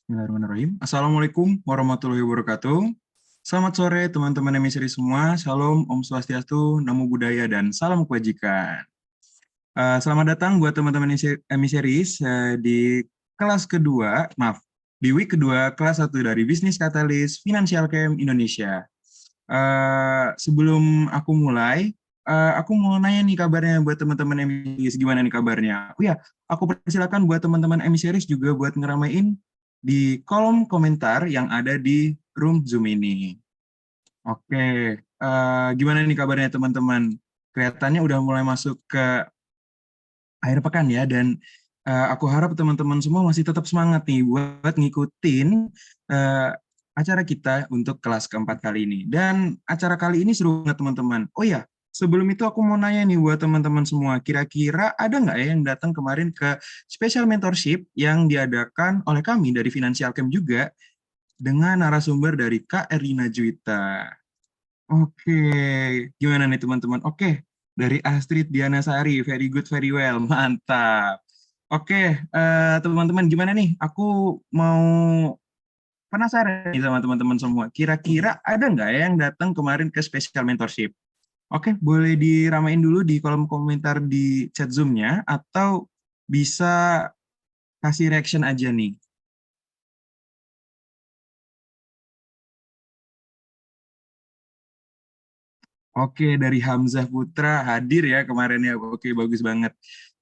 Bismillahirrahmanirrahim. Assalamualaikum warahmatullahi wabarakatuh. Selamat sore teman-teman emiseri semua. Shalom, Om Swastiastu, Namo Buddhaya, dan salam kebajikan. Selamat datang buat teman-teman emiseris di kelas kedua, di week kedua kelas 1 dari Bisnis Katalis Financial Camp Indonesia. Sebelum aku mulai, aku mau nanya nih kabarnya buat teman-teman emiseris, gimana nih kabarnya? Oh ya, aku persilakan buat teman-teman emiseris juga buat ngeramein di kolom komentar yang ada di room Zoom ini. Oke, gimana nih kabarnya teman-teman? Kelihatannya udah mulai masuk ke akhir pekan ya, dan aku harap teman-teman semua masih tetap semangat nih buat ngikutin acara kita untuk kelas keempat kali ini. Dan acara kali ini seru banget teman-teman. Oh ya, sebelum itu aku mau nanya nih buat teman-teman semua, kira-kira ada nggak ya yang datang kemarin ke special mentorship yang diadakan oleh kami dari Financial Camp juga dengan narasumber dari Kak Erlina Juwita. Oke, gimana nih teman-teman? Oke, dari Astrid Diana Sari, very good, very well, mantap. Oke, teman-teman gimana nih? Aku mau penasaran nih sama teman-teman semua. Kira-kira ada nggak ya yang datang kemarin ke special mentorship? Oke, boleh diramain dulu di kolom komentar di chat Zoom-nya, atau bisa kasih reaction aja nih. Oke, dari Hamzah Putra hadir ya kemarin ya. Oke, bagus banget.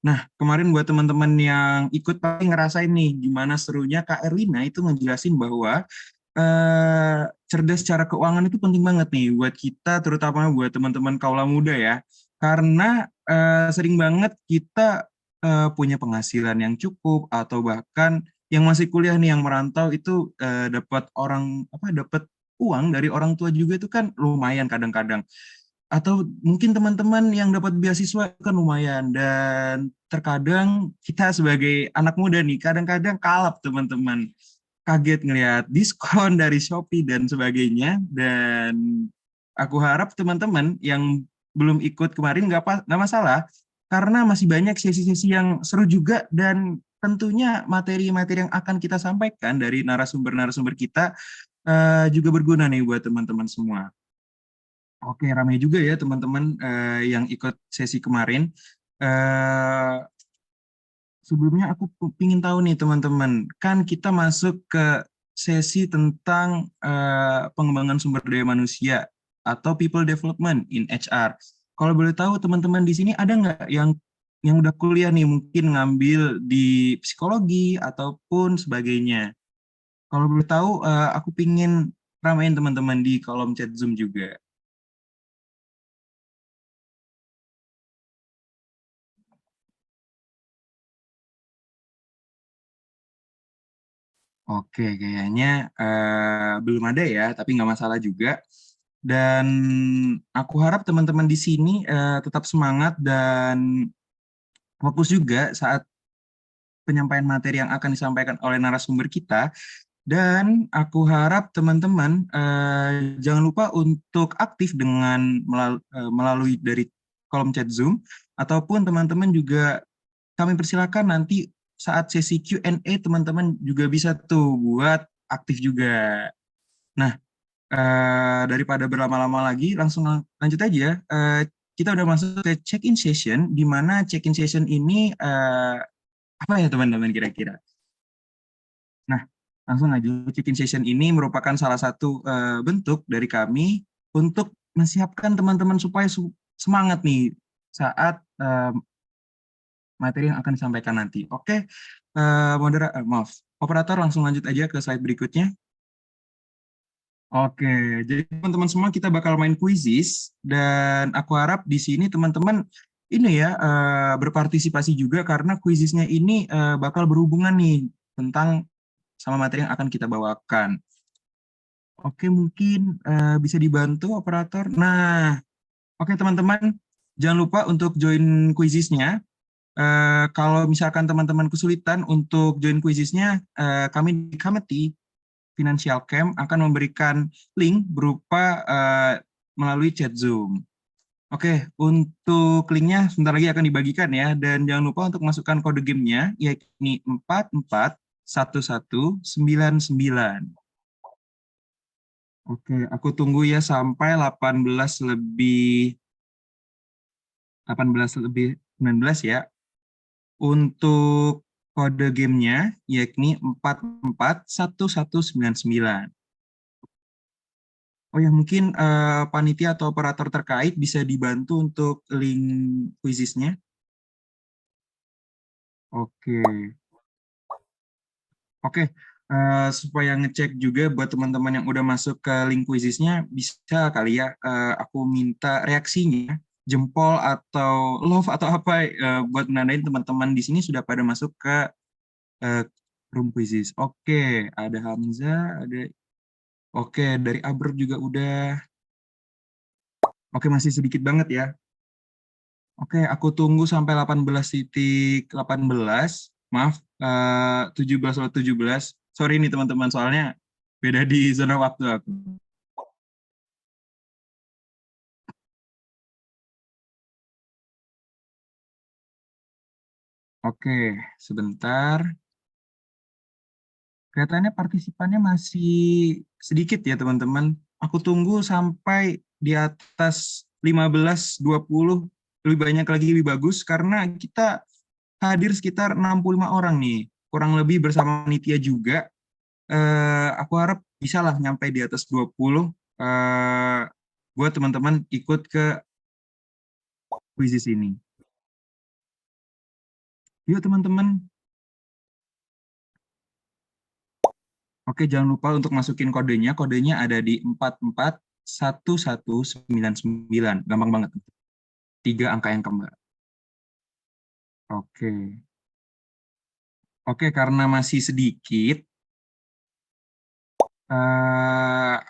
Nah, kemarin buat teman-teman yang ikut pasti ngerasain nih gimana serunya Kak Erlina itu ngejelasin bahwa cerdas secara keuangan itu penting banget nih buat kita, terutama buat teman-teman kaula muda ya. Karena sering banget kita punya penghasilan yang cukup, atau bahkan yang masih kuliah nih yang merantau itu dapat dapat uang dari orang tua juga itu kan lumayan kadang-kadang, atau mungkin teman-teman yang dapat beasiswa kan lumayan, dan terkadang kita sebagai anak muda nih kadang-kadang kalap teman-teman, kaget ngelihat diskon dari Shopee dan sebagainya. Dan aku harap teman-teman yang belum ikut kemarin nggak masalah, karena masih banyak sesi-sesi yang seru juga, dan tentunya materi-materi yang akan kita sampaikan dari narasumber-narasumber kita juga berguna nih buat teman-teman semua. Oke, ramai juga ya teman-teman yang ikut sesi kemarin. Eh, Sebelumnya aku ingin tahu nih teman-teman, kan kita masuk ke sesi tentang pengembangan sumber daya manusia atau people development in HR. Kalau boleh tahu teman-teman di sini ada nggak yang udah kuliah nih, mungkin ngambil di psikologi ataupun sebagainya. Kalau boleh tahu, aku pingin ramein teman-teman di kolom chat Zoom juga. Oke, kayaknya belum ada ya, tapi nggak masalah juga. Dan aku harap teman-teman di sini tetap semangat dan fokus juga saat penyampaian materi yang akan disampaikan oleh narasumber kita. Dan aku harap teman-teman jangan lupa untuk aktif dengan melalui dari kolom chat Zoom, ataupun teman-teman juga kami persilakan nanti saat sesi Q&A teman-teman juga bisa tuh buat aktif juga. Nah, daripada berlama-lama lagi, langsung lanjut aja. Kita udah masuk ke check-in session, di mana check-in session ini apa ya teman-teman kira-kira? Nah, langsung aja, check-in session ini merupakan salah satu bentuk dari kami untuk menyiapkan teman-teman supaya semangat nih saat materi yang akan disampaikan nanti. Oke, maaf, operator langsung lanjut aja ke slide berikutnya. Oke, jadi teman-teman semua kita bakal main quizzes, dan aku harap di sini teman-teman ini ya berpartisipasi juga, karena quizzesnya ini bakal berhubungan nih tentang sama materi yang akan kita bawakan. Oke, mungkin bisa dibantu operator. Nah, oke teman-teman, jangan lupa untuk join quizzesnya. Kalau misalkan teman-teman kesulitan untuk join quizzesnya, kami di Kameti Financial Camp akan memberikan link berupa melalui chat Zoom. Oke, untuk linknya sebentar lagi akan dibagikan ya, dan jangan lupa untuk masukkan kode gamenya, yakni 44 1199. Oke, aku tunggu ya sampai 18 lebih 19 ya. Untuk kode gamenya yakni 441199. Oh ya, mungkin panitia atau operator terkait bisa dibantu untuk link quizisnya. Oke. Oke, supaya ngecek juga buat teman-teman yang udah masuk ke link quizisnya, bisa kali ya aku minta reaksinya, jempol atau love atau apa buat nandain teman-teman di sini sudah pada masuk ke room quizis. Oke, ada Hamzah, ada. Oke, dari Abr juga udah. Oke, masih sedikit banget ya. Oke, aku tunggu sampai 18.18. Maaf, 17 Sorry nih teman-teman, soalnya beda di zona waktu aku. Oke, sebentar. Kelihatannya partisipannya masih sedikit ya teman-teman. Aku tunggu sampai di atas 15-20, lebih banyak lagi lebih bagus, karena kita hadir sekitar 65 orang nih, kurang lebih bersama panitia juga. Aku harap bisa lah nyampe di atas 20 buat teman-teman ikut ke quizzes ini. Yuk teman-teman. Oke, jangan lupa untuk masukin kodenya. Kodenya ada di 441199. Gampang banget. 3 angka yang kembar. Oke. Oke, karena masih sedikit,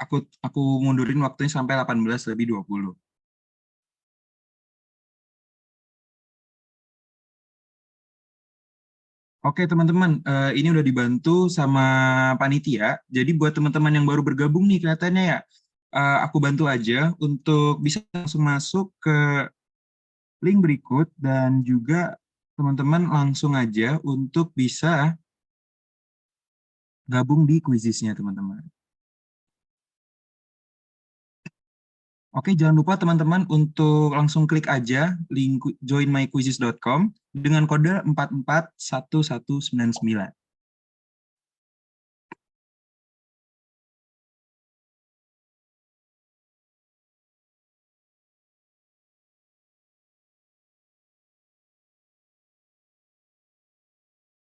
aku mundurin waktunya sampai 18 lebih 20. Oke teman-teman, ini udah dibantu sama panitia. Jadi buat teman-teman yang baru bergabung nih kelihatannya ya, aku bantu aja untuk bisa langsung masuk ke link berikut dan juga teman-teman langsung aja untuk bisa gabung di quizisnya teman-teman. Oke, jangan lupa teman-teman untuk langsung klik aja link joinmyquizzes.com dengan kode 441199.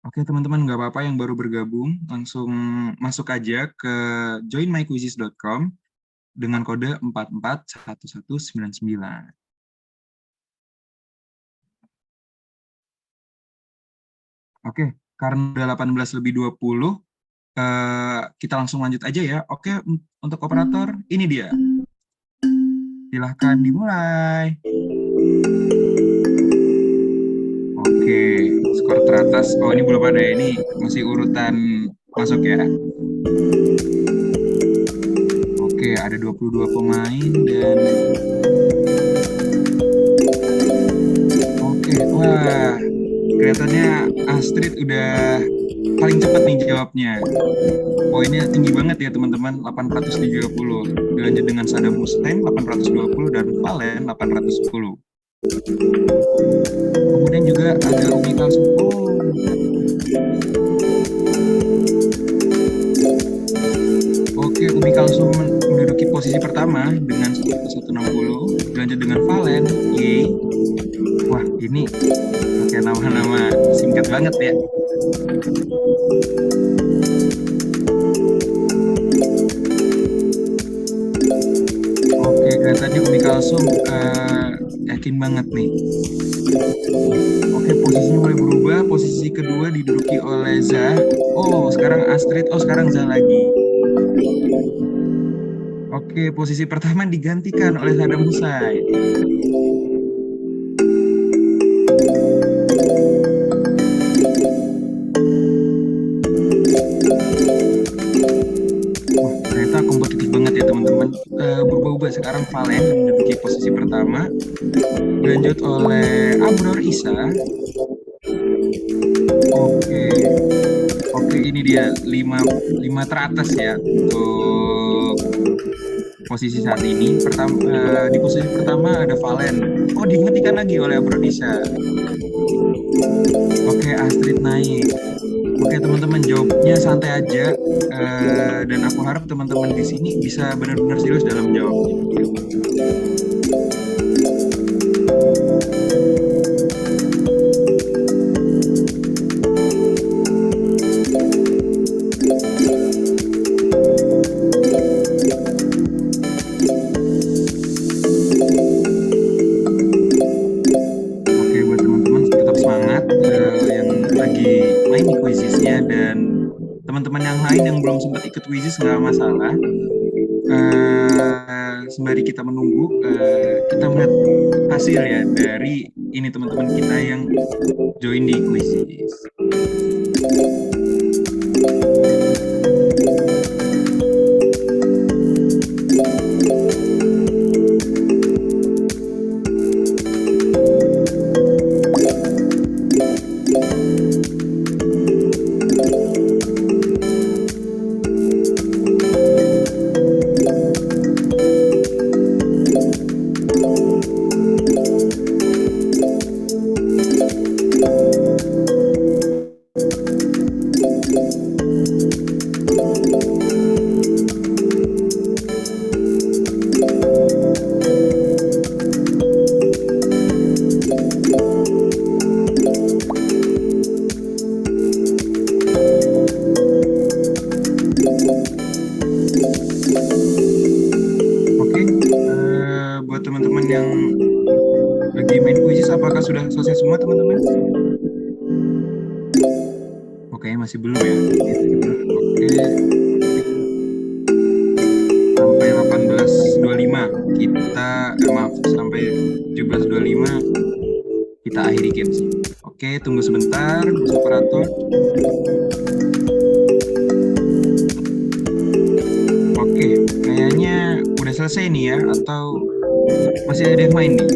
Oke teman-teman, nggak apa-apa yang baru bergabung, langsung masuk aja ke joinmyquizzes.com dengan kode 441199. Oke, karena udah 18 lebih 20, kita langsung lanjut aja ya. Oke, untuk operator, ini dia. Silahkan dimulai. Oke, skor teratas. Oh, ini belum ada, ini masih urutan masuk ya. Oke, ada 22 pemain dan oke, wah, kelihatannya Astrid udah paling cepat nih jawabnya. Poinnya tinggi banget ya teman-teman, 830. Dilanjut dengan Saddam Hussein 820 dan Valen 810. Kemudian juga ada Umi Kalsum. Oke, Umi Kalsum menduduki posisi pertama dengan 160. Dilanjut dengan Valen, Y. Wah, ini pakai nama-nama singkat banget ya. Oke, kelihatannya Umi Kalsum yakin banget nih. Oke, posisinya mulai berubah. Posisi kedua diduduki oleh Zah. Oh, sekarang Astrid. Oh, sekarang Zah lagi. Oke, posisi pertama digantikan oleh Saddam Hussein. Wah, ternyata kompetitif banget ya teman-teman. Berubah-ubah sekarang Valen menduduki posisi pertama. Dilanjut oleh Abror Isa. Oke, ini ini dia 5 teratas ya untuk posisi saat ini. Di posisi pertama ada Valen. Oh, diingatkan lagi oleh Abrodisa. Oke, Astrid naik. Oke, teman-teman, jawabnya santai aja. Dan aku harap teman-teman di sini bisa benar-benar serius dalam jawabnya. Oke, buat teman-teman tetap semangat yang lagi main di quizisnya, dan teman-teman yang lain yang belum sempat ikut quizis nggak masalah. Sembari kita menunggu, kita melihat hasil ya dari ini teman-teman kita yang join di quizis. Oke, buat teman-teman yang lagi main quizis, apakah sudah selesai semua teman-teman? Oke, masih belum ya. Oke, sampai 18.25 kita, maaf, sampai 17.25 kita akhiri games. Oke, tunggu sebentar, Mas Operator. Oke, kayaknya udah selesai nih ya, atau masih ada yang main nih?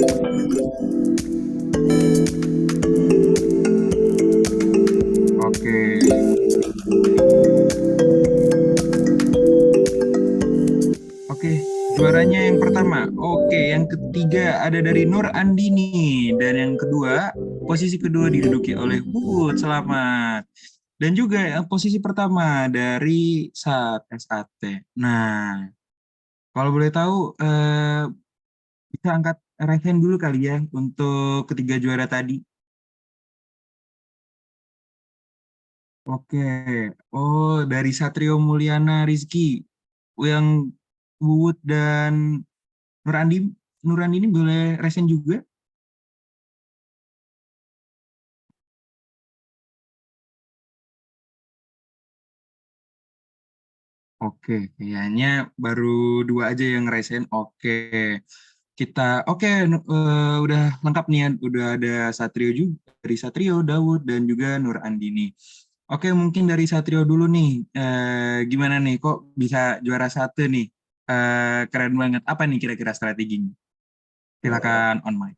Oke. Oke, juaranya yang pertama. Oke, yang ketiga ada dari Nur Andini, dan yang kedua, posisi kedua diduduki oleh Bud. Selamat. Dan juga posisi pertama dari SAT. Nah, kalau boleh tahu, bisa angkat right hand dulu kali ya untuk ketiga juara tadi. Oke, oh dari Satrio Mulyana Rizky, yang Wood dan Nurandi, Nurandi ini boleh resen juga? Oke, kayaknya baru dua aja yang resen. Oke, udah lengkap nih ya. Udah ada Satrio juga, dari Satrio, Dawud, dan juga Nur Andini. Oke, mungkin dari Satrio dulu nih. Gimana nih, kok bisa juara satu nih? Keren banget. Apa nih kira-kira strateginya? Silakan on mic.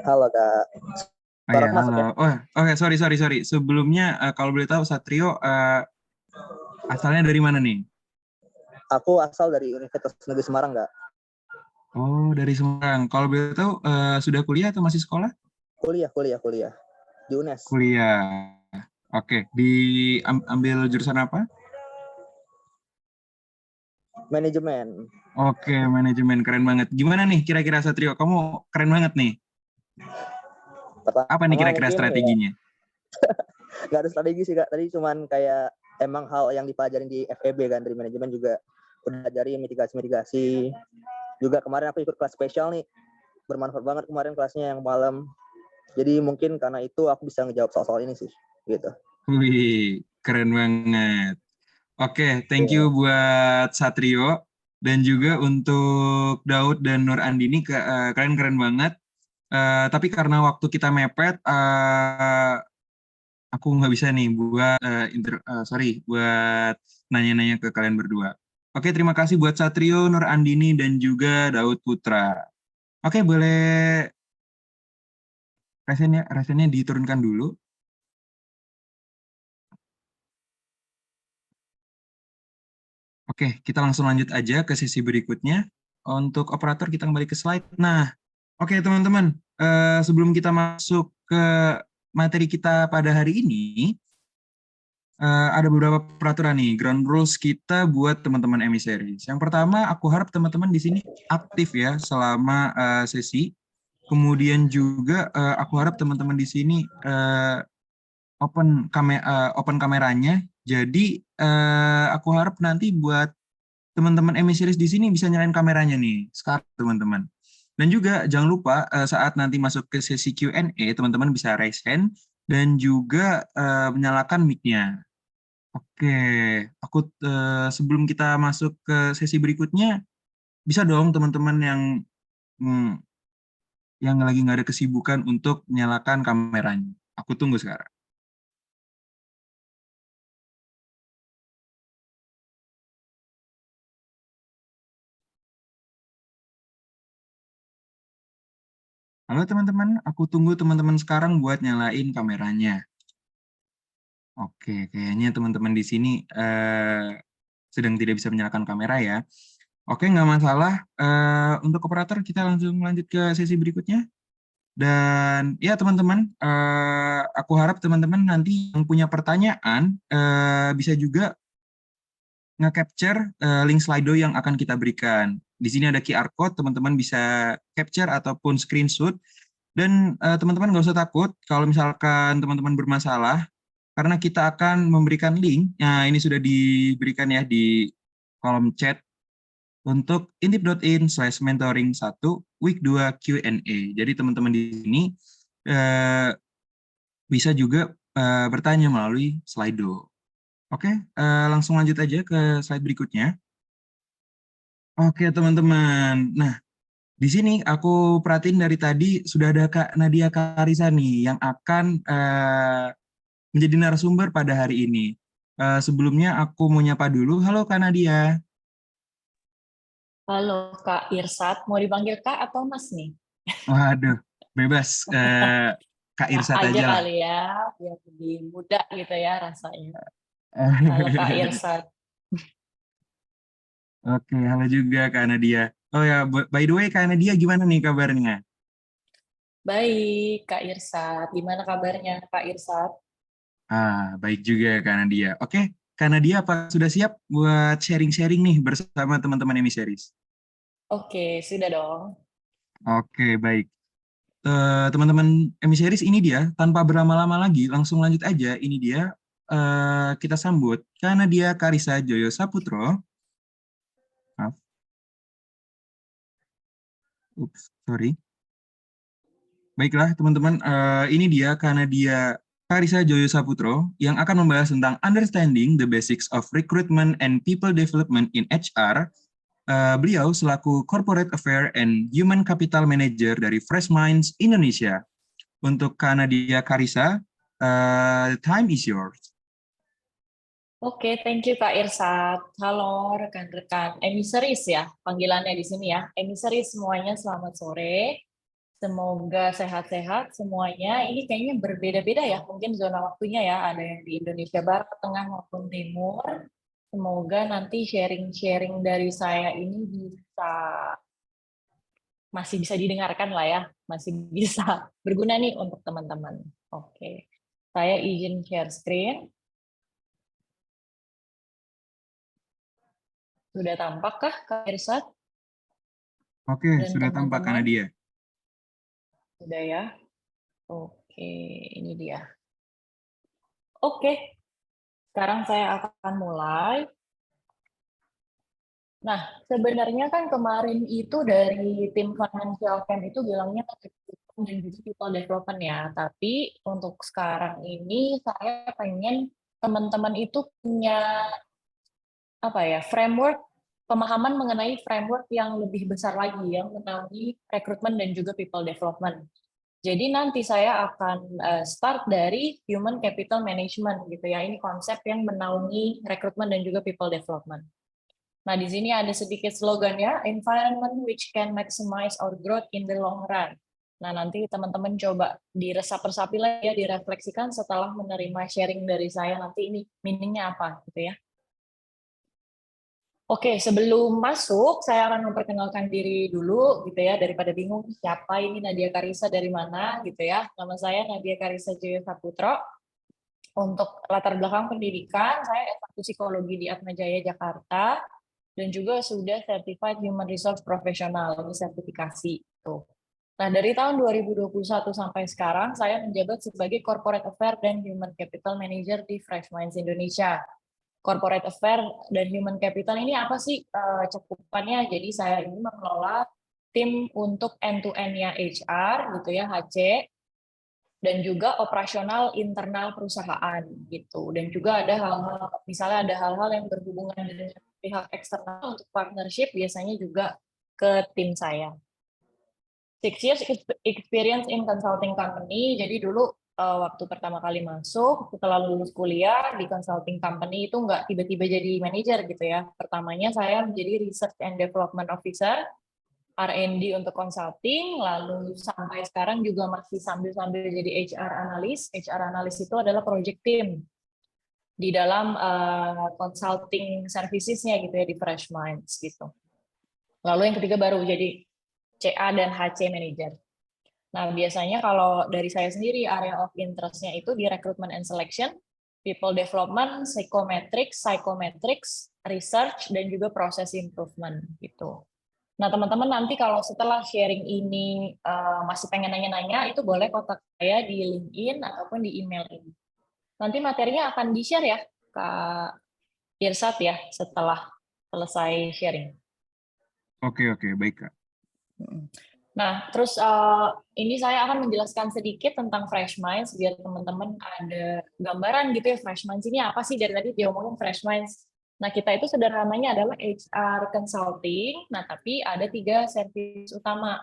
Halo Kak. Oh ya, halo. Ya? Oh, oke, sorry. Sebelumnya, kalau boleh tahu, Satrio asalnya dari mana nih? Aku asal dari Universitas Negeri Semarang, Kak. Oh, dari Semarang. Kalau boleh tahu, sudah kuliah atau masih sekolah? Kuliah. Di UNES. Kuliah. Oke, ambil jurusan apa? Manajemen. Oke, manajemen. Keren banget. Gimana nih kira-kira Satrio? Kamu keren banget nih. Apa nih kira-kira strateginya? Ya, gak ada strategi sih, Kak. Tadi cuman kayak emang hal yang dipelajarin di FEB kan, dari manajemen juga udah ajarin mitigasi. Juga kemarin aku ikut kelas spesial nih. Bermanfaat banget kemarin kelasnya yang malam. Jadi mungkin karena itu aku bisa ngejawab soal-soal ini sih, gitu. Wih, keren banget. Oke, thank you buat Satrio, dan juga untuk Daud dan Nur Andini, kalian keren banget. Tapi karena waktu kita mepet, aku nggak bisa nih buat nanya-nanya ke kalian berdua. Oke, terima kasih buat Satrio, Nur Andini, dan juga Daud Putra. Oke, boleh resennya diturunkan dulu. Oke, kita langsung lanjut aja ke sesi berikutnya. Untuk operator kita kembali ke slide. Nah, oke teman-teman, sebelum kita masuk ke materi kita pada hari ini, ada beberapa peraturan nih, ground rules kita buat teman-teman emissaries. Yang pertama, aku harap teman-teman di sini aktif ya selama sesi. Kemudian juga aku harap teman-teman di sini open kameranya. Jadi aku harap nanti buat teman-teman emissaries di sini bisa nyalain kameranya nih sekarang teman-teman. Dan juga jangan lupa saat nanti masuk ke sesi Q&A teman-teman bisa raise hand dan juga menyalakan mic-nya. Oke, aku sebelum kita masuk ke sesi berikutnya, bisa dong teman-teman mm, yang lagi nggak ada kesibukan untuk menyalakan kameranya. Aku tunggu sekarang. Halo teman-teman, aku tunggu teman-teman sekarang buat nyalain kameranya. Oke, kayaknya teman-teman di sini sedang tidak bisa menyalakan kamera ya. Oke, nggak masalah. Untuk operator kita langsung lanjut ke sesi berikutnya. Dan ya teman-teman, aku harap teman-teman nanti yang punya pertanyaan bisa juga nge-capture link Slido yang akan kita berikan. Di sini ada QR code, teman-teman bisa capture ataupun screenshot. Dan teman-teman nggak usah takut kalau misalkan teman-teman bermasalah, karena kita akan memberikan link. Nah, ini sudah diberikan ya di kolom chat untuk intip.in/mentoring1 week 2 Q&A. Jadi teman-teman di sini bisa juga bertanya melalui Slido. Oke, langsung lanjut aja ke slide berikutnya. Oke, teman-teman. Nah, di sini aku perhatiin dari tadi sudah ada Kak Nadia Karisa nih yang akan menjadi narasumber pada hari ini. Sebelumnya aku mau nyapa dulu. Halo Kak Nadia. Halo Kak Irsat, mau dipanggil Kak atau Mas nih? Waduh, bebas. Kak Kak Irsat aja aja lah. kali ya, biar lebih muda gitu ya rasanya. Halo Kak Irsat. Oke, halo juga Kak Nadia. Oh ya, by the way Kak Nadia gimana nih kabarnya? Baik, Kak Irsat. Gimana kabarnya Kak Irsat? Baik juga Kak Nadia. Oke, Kak Nadia apa sudah siap buat sharing-sharing nih bersama teman-teman emissaries? Oke, sudah dong. Oke, baik. Teman-teman emissaries ini dia, tanpa berlama-lama lagi, langsung lanjut aja. Ini dia, kita sambut Kak Nadia Karisa Joyo Saputro. Maaf, sorry. Baiklah teman-teman, ini dia Kak Nadia Karisa Joyo Saputro yang akan membahas tentang Understanding the Basics of Recruitment and People Development in HR. Beliau selaku Corporate Affairs and Human Capital Manager dari Fresh Minds Indonesia. Untuk Kak Nadia Karisa, the time is yours. Oke, thank you Kak Irsat. Halo rekan-rekan emissaries ya, panggilannya di sini ya. Emissaries semuanya selamat sore. Semoga sehat-sehat semuanya. Ini kayaknya berbeda-beda ya, mungkin zona waktunya ya. Ada yang di Indonesia Barat, Tengah maupun Timur. Semoga nanti sharing-sharing dari saya ini masih bisa didengarkan lah ya, masih bisa berguna nih untuk teman-teman. Oke, saya izin share screen. Sudah tampakkah Kak Irsat Oke, dan sudah tampak Kak teman-teman? Nadia. Sudah ya? Oke, ini dia. Oke, sekarang saya akan mulai. Nah, sebenarnya kan kemarin itu dari tim Financial Camp itu bilangnya recruitment dan juga people development ya. Tapi untuk sekarang ini saya pengen teman-teman itu punya apa ya framework pemahaman mengenai framework yang lebih besar lagi yang menaungi rekrutmen dan juga people development. Jadi nanti saya akan start dari human capital management gitu ya. Ini konsep yang menaungi rekrutmen dan juga people development. Nah, di sini ada sedikit slogan ya, environment which can maximize our growth in the long run. Nah, nanti teman-teman coba diresap-resapi lagi ya, direfleksikan setelah menerima sharing dari saya nanti ini meaningnya apa gitu ya. Oke, sebelum masuk, saya akan memperkenalkan diri dulu, gitu ya, daripada bingung siapa ini Nadia Karisa dari mana, gitu ya. Nama saya Nadia Karisa Joyo Saputro. Untuk latar belakang pendidikan, saya S1 Psikologi di Atmajaya Jakarta, dan juga sudah Certified Human Resource Professional, ini sertifikasi. Tuh. Nah, dari tahun 2021 sampai sekarang, saya menjabat sebagai Corporate Affairs dan Human Capital Manager di Fresh Minds Indonesia. Corporate Affairs dan Human Capital ini apa sih cakupannya? Jadi saya ini mengelola tim untuk end-to-end-nya HR, gitu ya, HC, dan juga operasional internal perusahaan gitu. Dan juga ada hal-hal, misalnya ada hal-hal yang berhubungan dengan pihak eksternal untuk partnership, biasanya juga ke tim saya. 6 years experience in consulting company. Jadi dulu waktu pertama kali masuk, setelah lulus kuliah di consulting company itu nggak tiba-tiba jadi manajer gitu ya. Pertamanya saya menjadi Research and Development Officer, R&D untuk consulting, lalu sampai sekarang juga masih sambil-sambil jadi HR analis. HR analis itu adalah project team di dalam consulting services-nya gitu ya di Fresh Minds gitu. Lalu yang ketiga baru jadi CA dan HC manager. Nah, biasanya kalau dari saya sendiri area of interest-nya itu di recruitment and selection, people development, psychometrics, research, dan juga process improvement gitu. Nah, teman-teman nanti kalau setelah sharing ini masih pengen nanya-nanya, itu boleh kontak saya di LinkedIn ataupun di email ini. Nanti materinya akan di-share ya, Kak Irsat ya, setelah selesai sharing. Oke, baik Kak. Nah, terus ini saya akan menjelaskan sedikit tentang Fresh Minds, biar teman-teman ada gambaran gitu ya, Fresh Minds ini apa sih, dari tadi dia ngomongin Fresh Minds. Nah, kita itu sederhananya adalah HR consulting, nah tapi ada 3 service utama,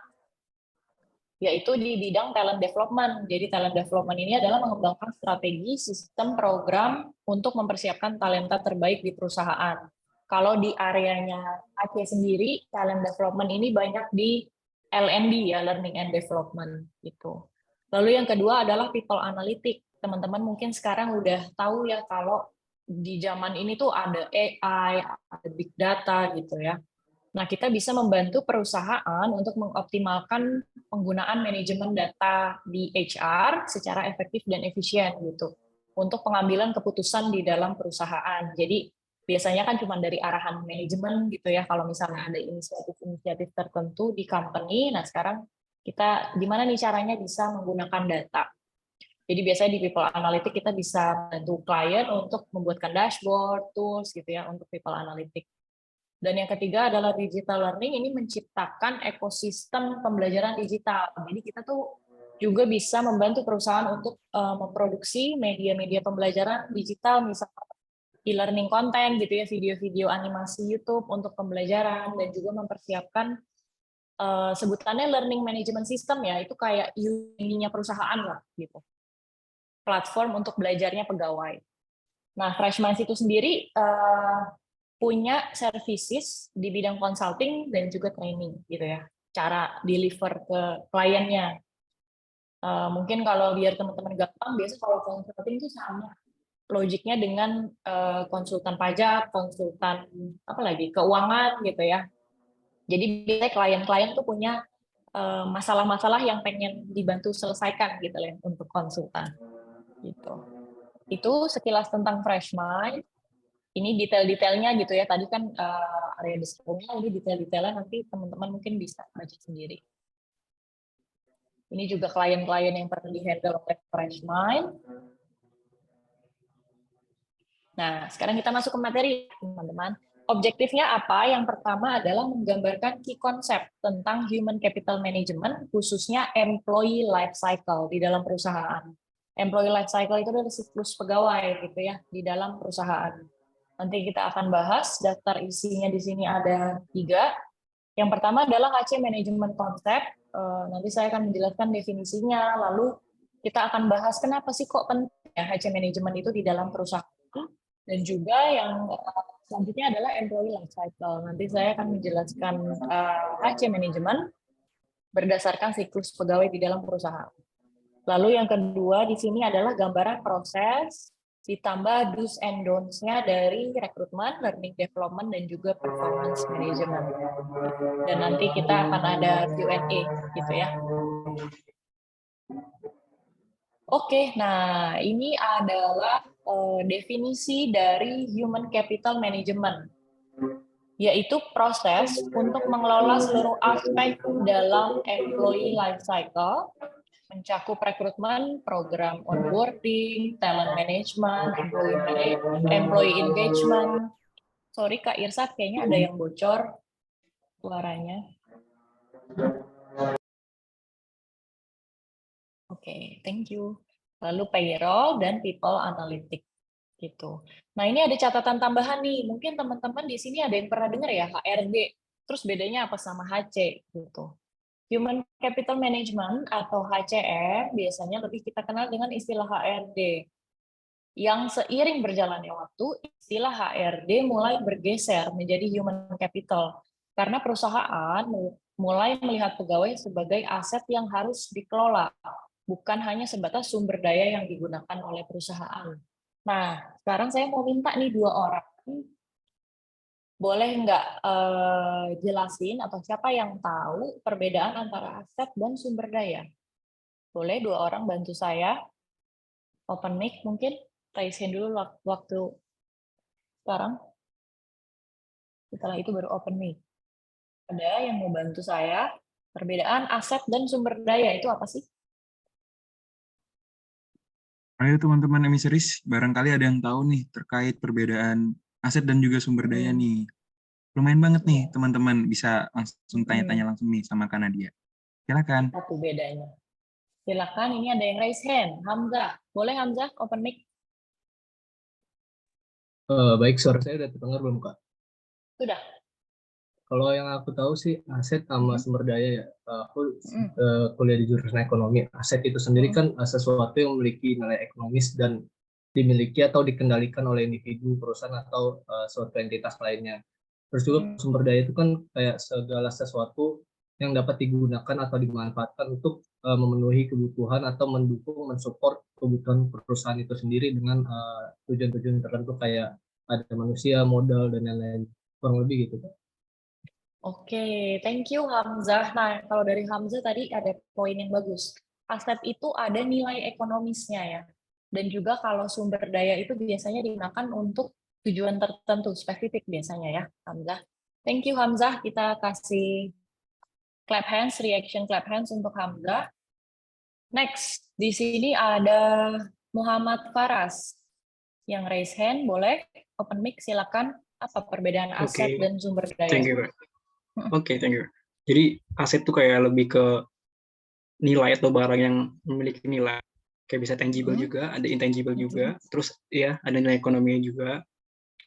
yaitu di bidang talent development. Jadi talent development ini adalah mengembangkan strategi, sistem, program untuk mempersiapkan talenta terbaik di perusahaan. Kalau di areanya AC sendiri, talent development ini banyak di L&D ya, learning and development gitu. Lalu yang kedua adalah people analytics. Teman-teman mungkin sekarang udah tahu ya kalau di zaman ini tuh ada AI, ada big data gitu ya. Nah, kita bisa membantu perusahaan untuk mengoptimalkan penggunaan manajemen data di HR secara efektif dan efisien gitu untuk pengambilan keputusan di dalam perusahaan. Jadi biasanya kan cuma dari arahan manajemen gitu ya, kalau misalnya ada inisiatif-inisiatif tertentu di company. Nah, sekarang kita gimana nih caranya bisa menggunakan data. Jadi biasanya di people analytics kita bisa bantu klien untuk membuatkan dashboard, tools gitu ya untuk people analytics. Dan yang ketiga adalah digital learning, ini menciptakan ekosistem pembelajaran digital. Jadi kita tuh juga bisa membantu perusahaan untuk memproduksi media-media pembelajaran digital, misalnya e-learning content gitu ya, video-video animasi YouTube untuk pembelajaran, dan juga mempersiapkan sebutannya learning management system ya, itu kayak ininya perusahaan lah gitu. Platform untuk belajarnya pegawai. Nah, Fresh Minds itu sendiri punya services di bidang consulting dan juga training gitu ya, cara deliver ke kliennya. Mungkin kalau biar teman-teman gampang, biasa kalau consulting itu sama logiknya dengan konsultan pajak, konsultan apa lagi, keuangan gitu ya. Jadi biasanya klien-klien tuh punya masalah-masalah yang pengen dibantu selesaikan gitu ya untuk konsultan gitu. Itu sekilas tentang Fresh Mind. Ini detail-detailnya gitu ya. Tadi kan area deskripsinya, ini detail-detailnya nanti teman-teman mungkin bisa baca sendiri. Ini juga klien-klien yang pernah di-handle oleh Fresh Mind. Nah, sekarang kita masuk ke materi, teman-teman. Objektifnya apa? Yang pertama adalah menggambarkan key concept tentang human capital management, khususnya employee life cycle di dalam perusahaan. Employee life cycle itu adalah siklus pegawai gitu ya di dalam perusahaan. Nanti kita akan bahas, daftar isinya di sini ada 3. Yang pertama adalah HC Management Concept. Nanti saya akan menjelaskan definisinya, lalu kita akan bahas kenapa sih kok penting ya HC Management itu di dalam perusahaan. Dan juga yang selanjutnya adalah Employee Life Cycle. Nanti saya akan menjelaskan HC Management berdasarkan siklus pegawai di dalam perusahaan. Lalu yang kedua di sini adalah gambaran proses ditambah do's and don'ts-nya dari rekrutmen, learning development, dan juga performance management. Dan nanti kita akan ada Q&A gitu ya. Oke, nah ini adalah definisi dari human capital management, yaitu proses untuk mengelola seluruh aspek dalam employee life cycle, mencakup rekrutmen, program onboarding, talent management, employee engagement. Sorry Kak Irsat, kayaknya ada yang bocor suaranya. Oke, thank you. Lalu payroll dan people analytics gitu. Nah, ini ada catatan tambahan nih. Mungkin teman-teman di sini ada yang pernah dengar ya HRD. Terus bedanya apa sama HC gitu. Human Capital Management atau HCM biasanya lebih kita kenal dengan istilah HRD. Yang seiring berjalannya waktu, istilah HRD mulai bergeser menjadi Human Capital. Karena perusahaan mulai melihat pegawai sebagai aset yang harus dikelola, bukan hanya sebatas sumber daya yang digunakan oleh perusahaan. Nah, sekarang saya mau minta nih 2 orang, boleh nggak jelasin atau siapa yang tahu perbedaan antara aset dan sumber daya? Boleh 2 orang bantu saya? Open mic mungkin? Raise hand dulu waktu sekarang. Setelah itu baru open mic. Ada yang mau bantu saya? Perbedaan aset dan sumber daya itu apa sih? Ayo teman-teman emisaris, barangkali ada yang tahu nih terkait perbedaan aset dan juga sumber daya nih. Lumayan banget nih teman-teman, bisa langsung tanya-tanya langsung nih sama Kak Nadia. Silakan. Apa bedanya? Silakan, ini ada yang raise hand. Hamzah, boleh Hamzah open mic? Baik, suara saya udah terdengar belum, Kak? Sudah. Kalau yang aku tahu sih aset sama sumber daya ya. Aku kuliah di jurusan ekonomi. Aset itu sendiri kan sesuatu yang memiliki nilai ekonomis dan dimiliki atau dikendalikan oleh individu, perusahaan atau suatu entitas lainnya. Terus juga sumber daya itu kan kayak segala sesuatu yang dapat digunakan atau dimanfaatkan untuk memenuhi kebutuhan atau mendukung, mensupport kebutuhan perusahaan itu sendiri dengan tujuan-tujuan tertentu kayak ada manusia, modal, dan lain-lain. Kurang lebih gitu, Kak. Oke, thank you Hamzah. Nah, kalau dari Hamzah tadi ada poin yang bagus. Aset itu ada nilai ekonomisnya ya. Dan juga kalau sumber daya itu biasanya digunakan untuk tujuan tertentu, spesifik biasanya ya, Hamzah. Thank you Hamzah, kita kasih clap hands, reaction clap hands untuk Hamzah. Next, di sini ada Muhammad Faras yang raise hand, boleh open mic silakan. Apa perbedaan aset dan sumber daya? Thank you. Oke, thank you. Jadi aset itu kayak lebih ke nilai atau barang yang memiliki nilai. Kayak bisa tangible juga, ada intangible juga. Terus ya ada nilai ekonominya juga.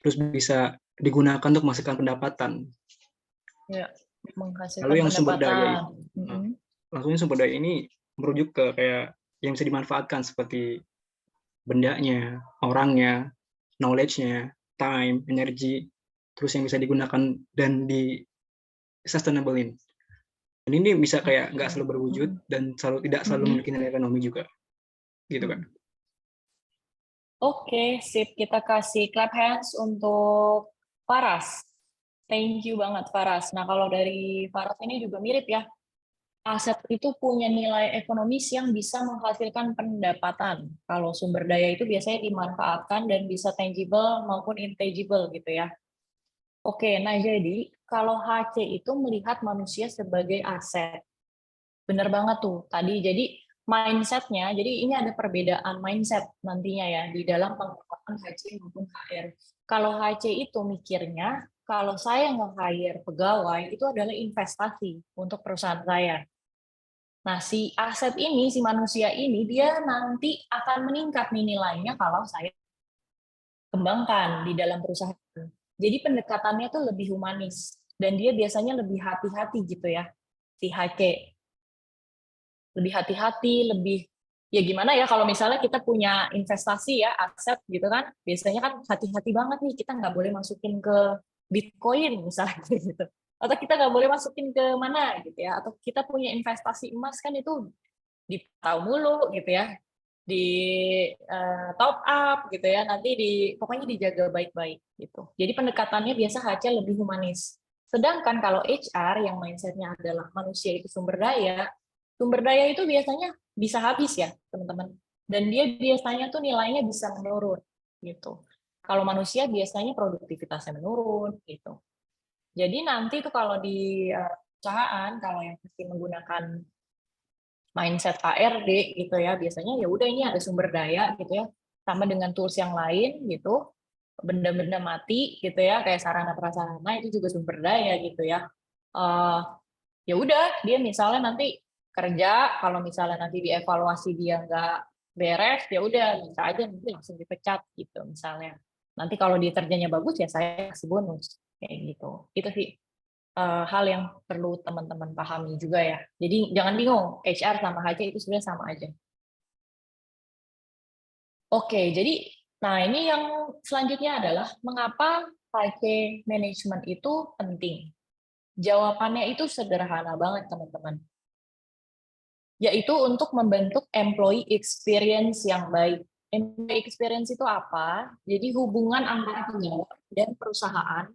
Terus bisa digunakan untuk menghasilkan pendapatan. Ya, menghasilkan Lalu yang sumber pendapatan. daya, langsungnya sumber daya ini merujuk ke kayak yang bisa dimanfaatkan seperti bendanya, orangnya, knowledge-nya, time, energi, terus yang bisa digunakan dan di sustainable-in. Dan ini bisa kayak nggak selalu berwujud dan tidak selalu memiliki nilai ekonomi juga. Gitu kan. Oke, sip. Kita kasih clap hands untuk Faras. Thank you banget Faras. Nah, kalau dari Faras ini juga mirip ya. Aset itu punya nilai ekonomis yang bisa menghasilkan pendapatan. Kalau sumber daya itu biasanya dimanfaatkan dan bisa tangible maupun intangible gitu ya. Oke, nah jadi kalau HC itu melihat manusia sebagai aset. Bener banget tuh tadi. Jadi mindset-nya, jadi ini ada perbedaan mindset nantinya ya di dalam pengelolaan HC maupun HR. Kalau HC itu mikirnya, kalau saya nge-hire pegawai, itu adalah investasi untuk perusahaan saya. Nah, si aset ini, si manusia ini, dia nanti akan meningkat nih nilainya kalau saya kembangkan di dalam perusahaan. Jadi pendekatannya tuh lebih humanis dan dia biasanya lebih hati-hati gitu ya, si HC. Lebih hati-hati, lebih ya gimana ya kalau misalnya kita punya investasi ya, aset gitu kan, biasanya kan hati-hati banget nih, kita nggak boleh masukin ke Bitcoin misalnya gitu. Atau kita nggak boleh masukin ke mana gitu ya, atau kita punya investasi emas kan itu ditahu mulu gitu ya, di top up gitu ya, nanti pokoknya dijaga baik-baik gitu. Jadi pendekatannya biasa HC lebih humanis. Sedangkan kalau HR yang mindsetnya adalah manusia itu sumber daya itu biasanya bisa habis ya teman-teman. Dan dia biasanya tuh nilainya bisa menurun gitu. Kalau manusia biasanya produktivitasnya menurun gitu. Jadi nanti tuh kalau di perusahaan, kalau yang mesti menggunakan mindset HRD gitu ya, biasanya ya udah ini ada sumber daya gitu ya, sama dengan tools yang lain gitu, benda-benda mati gitu ya, kayak sarana prasarana itu juga sumber daya gitu ya. Ya udah dia misalnya nanti kerja, kalau misalnya nanti dievaluasi dia nggak beres, ya udah bisa aja nanti langsung dipecat gitu misalnya. Nanti kalau dia kerjanya bagus ya saya kasih bonus kayak gitu. Itu sih hal yang perlu teman-teman pahami juga ya. Jadi jangan bingung, HR sama HC itu sebenarnya sama aja. Oke, jadi nah ini yang selanjutnya adalah mengapa HC management itu penting. Jawabannya itu sederhana banget teman-teman. Yaitu untuk membentuk employee experience yang baik. Employee experience itu apa? Jadi hubungan antara pegawai dan perusahaan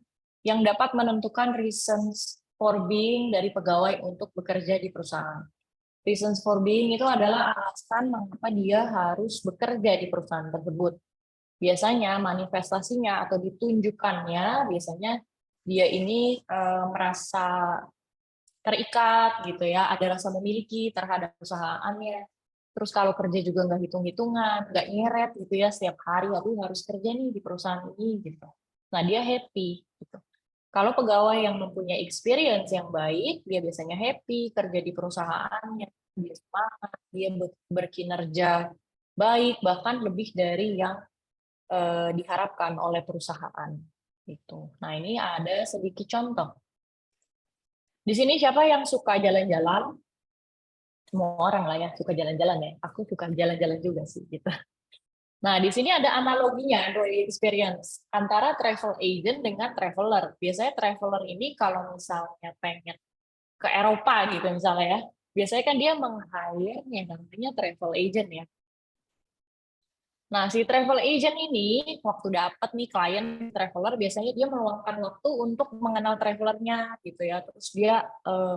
yang dapat menentukan reasons for being dari pegawai untuk bekerja di perusahaan. Reasons for being itu adalah alasan mengapa dia harus bekerja di perusahaan tersebut. Biasanya manifestasinya atau ditunjukkannya, biasanya dia ini merasa terikat gitu ya, ada rasa memiliki terhadap perusahaannya. Terus kalau kerja juga nggak hitung-hitungan, nggak nyeret gitu ya, setiap hari aku harus kerja nih di perusahaan ini gitu. Nah dia happy gitu. Kalau pegawai yang mempunyai experience yang baik, dia biasanya happy kerja di perusahaannya, dia semangat, dia berkinerja baik, bahkan lebih dari yang diharapkan oleh perusahaan. Gitu. Nah ini ada sedikit contoh. Di sini siapa yang suka jalan-jalan? Semua orang lah ya suka jalan-jalan ya. Aku suka jalan-jalan juga sih gitu. Nah, di sini ada analoginya employee experience antara travel agent dengan traveler. Biasanya traveler ini kalau misalnya pengen ke Eropa gitu misalnya ya, biasanya kan dia meng-hire yang namanya travel agent ya. Nah, si travel agent ini waktu dapat nih klien traveler, biasanya dia meluangkan waktu untuk mengenal travelernya gitu ya. Terus dia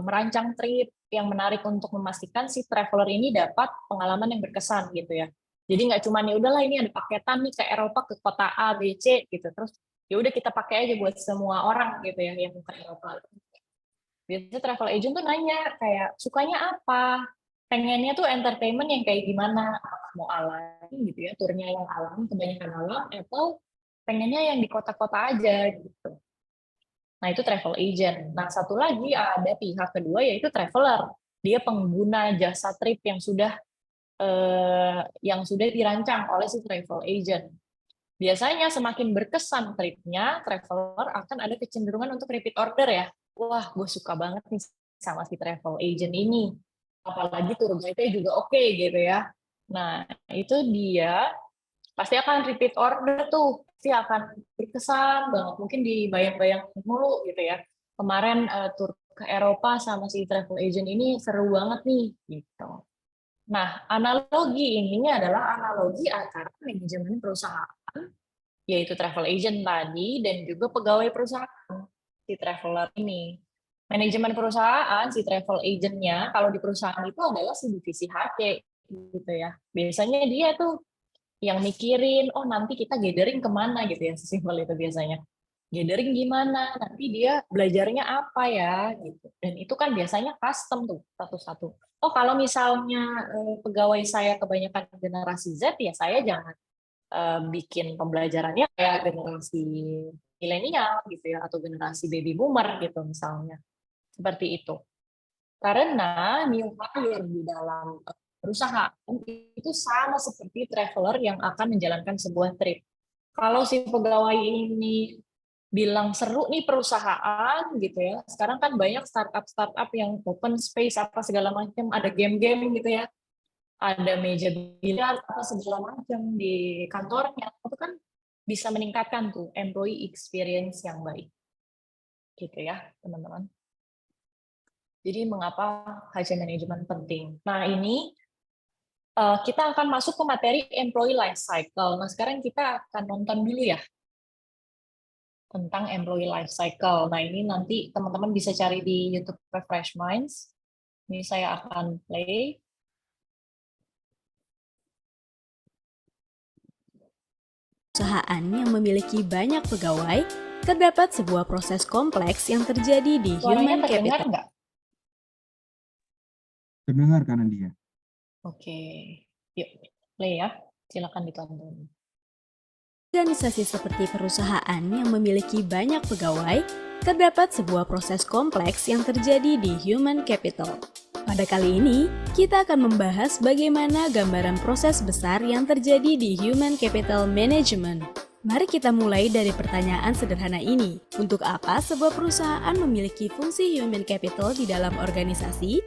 merancang trip yang menarik untuk memastikan si traveler ini dapat pengalaman yang berkesan gitu ya. Jadi nggak cuma ya udahlah ini ada paketan nih ke Eropa ke kota A, B, C gitu. Terus ya udah kita pakai aja buat semua orang gitu ya yang ke Eropa. Biasanya travel agent tuh nanya kayak sukanya apa, pengennya tuh entertainment yang kayak gimana, apakah mau alam gitu ya, turnya yang alam, kebanyakan alam, atau pengennya yang di kota-kota aja gitu. Nah itu travel agent. Nah satu lagi ada pihak kedua yaitu traveler. Dia pengguna jasa trip yang sudah dirancang oleh si travel agent. Biasanya semakin berkesan tripnya, traveler akan ada kecenderungan untuk repeat order ya. Wah, gue suka banget nih sama si travel agent ini. Apalagi tour guide-nya juga oke gitu ya. Nah, itu dia pasti akan repeat order tuh. Pasti akan berkesan banget. Mungkin dibayang-bayang mulu gitu ya. Kemarin tour ke Eropa sama si travel agent ini seru banget nih gitu. Nah, analogi ini adalah analogi antara manajemen perusahaan yaitu travel agent tadi, dan juga pegawai perusahaan, si traveler ini. Manajemen perusahaan, si travel agentnya, kalau di perusahaan itu adalah si divisi HC, gitu ya. Biasanya dia tuh yang mikirin, oh nanti kita gathering kemana gitu ya, sesimpel itu biasanya. Gathering gimana, nanti dia belajarnya apa ya, gitu. Dan itu kan biasanya custom tuh, satu-satu. Oh kalau misalnya pegawai saya kebanyakan generasi Z, ya saya jangan bikin pembelajarannya kayak generasi milenial gitu ya atau generasi baby boomer gitu misalnya seperti itu karena new hire di dalam perusahaan itu sama seperti traveler yang akan menjalankan sebuah trip. Kalau si pegawai ini bilang seru nih perusahaan gitu ya, sekarang kan banyak startup yang open space apa segala macam, ada game-game gitu ya, ada meja biliar apa segala macam di kantornya, itu kan bisa meningkatkan tuh employee experience yang baik gitu ya teman-teman. Jadi mengapa HC management penting? Nah ini kita akan masuk ke materi employee life cycle. Nah, sekarang kita akan nonton dulu ya tentang employee life cycle. Nah, ini nanti teman-teman bisa cari di YouTube Refresh Minds. Ini saya akan play. Perusahaan yang memiliki banyak pegawai, terdapat sebuah proses kompleks yang terjadi di Suaranya human terdengar capital. nggak? Terdengar kanan dia. Oke, yuk play ya. Silakan ditonton. Organisasi seperti perusahaan yang memiliki banyak pegawai, terdapat sebuah proses kompleks yang terjadi di human capital. Pada kali ini, kita akan membahas bagaimana gambaran proses besar yang terjadi di human capital management. Mari kita mulai dari pertanyaan sederhana ini. Untuk apa sebuah perusahaan memiliki fungsi human capital di dalam organisasi?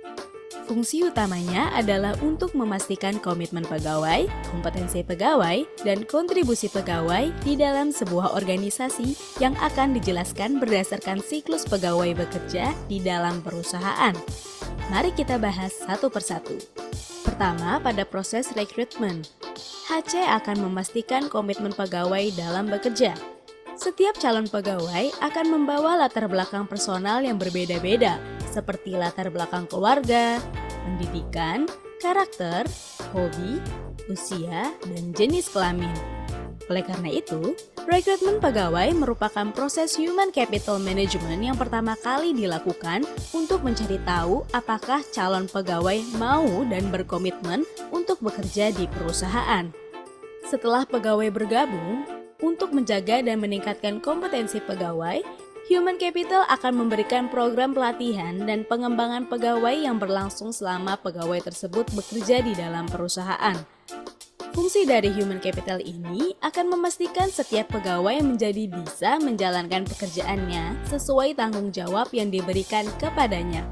Fungsi utamanya adalah untuk memastikan komitmen pegawai, kompetensi pegawai, dan kontribusi pegawai di dalam sebuah organisasi yang akan dijelaskan berdasarkan siklus pegawai bekerja di dalam perusahaan. Mari kita bahas satu persatu. Pertama, pada proses rekrutmen. HC akan memastikan komitmen pegawai dalam bekerja. Setiap calon pegawai akan membawa latar belakang personal yang berbeda-beda, seperti latar belakang keluarga, pendidikan, karakter, hobi, usia, dan jenis kelamin. Oleh karena itu, rekrutmen pegawai merupakan proses human capital management yang pertama kali dilakukan untuk mencari tahu apakah calon pegawai mau dan berkomitmen untuk bekerja di perusahaan. Setelah pegawai bergabung, untuk menjaga dan meningkatkan kompetensi pegawai, Human Capital akan memberikan program pelatihan dan pengembangan pegawai yang berlangsung selama pegawai tersebut bekerja di dalam perusahaan. Fungsi dari Human Capital ini akan memastikan setiap pegawai menjadi bisa menjalankan pekerjaannya sesuai tanggung jawab yang diberikan kepadanya.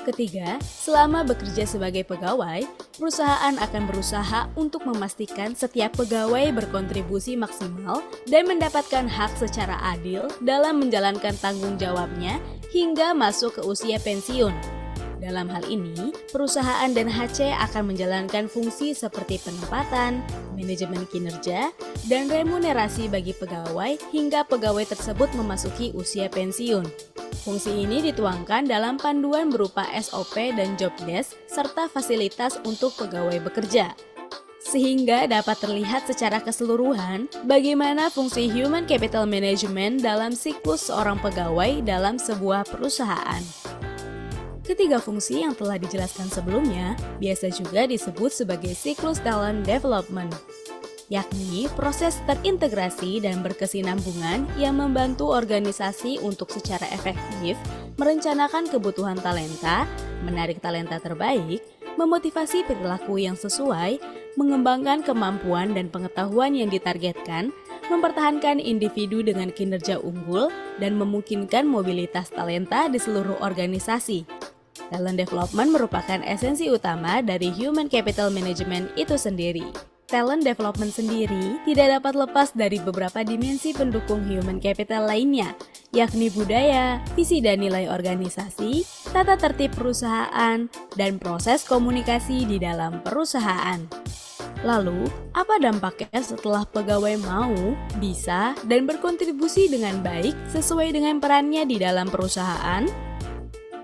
Ketiga, selama bekerja sebagai pegawai, perusahaan akan berusaha untuk memastikan setiap pegawai berkontribusi maksimal dan mendapatkan hak secara adil dalam menjalankan tanggung jawabnya hingga masuk ke usia pensiun. Dalam hal ini, perusahaan dan HC akan menjalankan fungsi seperti penempatan, manajemen kinerja, dan remunerasi bagi pegawai hingga pegawai tersebut memasuki usia pensiun. Fungsi ini dituangkan dalam panduan berupa SOP dan job desk serta fasilitas untuk pegawai bekerja. Sehingga dapat terlihat secara keseluruhan bagaimana fungsi human capital management dalam siklus seorang pegawai dalam sebuah perusahaan. Ketiga fungsi yang telah dijelaskan sebelumnya biasa juga disebut sebagai siklus talent development, yakni proses terintegrasi dan berkesinambungan yang membantu organisasi untuk secara efektif merencanakan kebutuhan talenta, menarik talenta terbaik, memotivasi perilaku yang sesuai, mengembangkan kemampuan dan pengetahuan yang ditargetkan, mempertahankan individu dengan kinerja unggul, dan memungkinkan mobilitas talenta di seluruh organisasi. Talent development merupakan esensi utama dari human capital management itu sendiri. Talent development sendiri tidak dapat lepas dari beberapa dimensi pendukung human capital lainnya, yakni budaya, visi dan nilai organisasi, tata tertib perusahaan, dan proses komunikasi di dalam perusahaan. Lalu, apa dampaknya setelah pegawai mau, bisa, dan berkontribusi dengan baik sesuai dengan perannya di dalam perusahaan?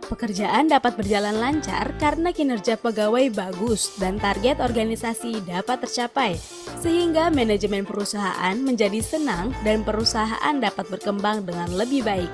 Pekerjaan dapat berjalan lancar karena kinerja pegawai bagus dan target organisasi dapat tercapai, sehingga manajemen perusahaan menjadi senang dan perusahaan dapat berkembang dengan lebih baik.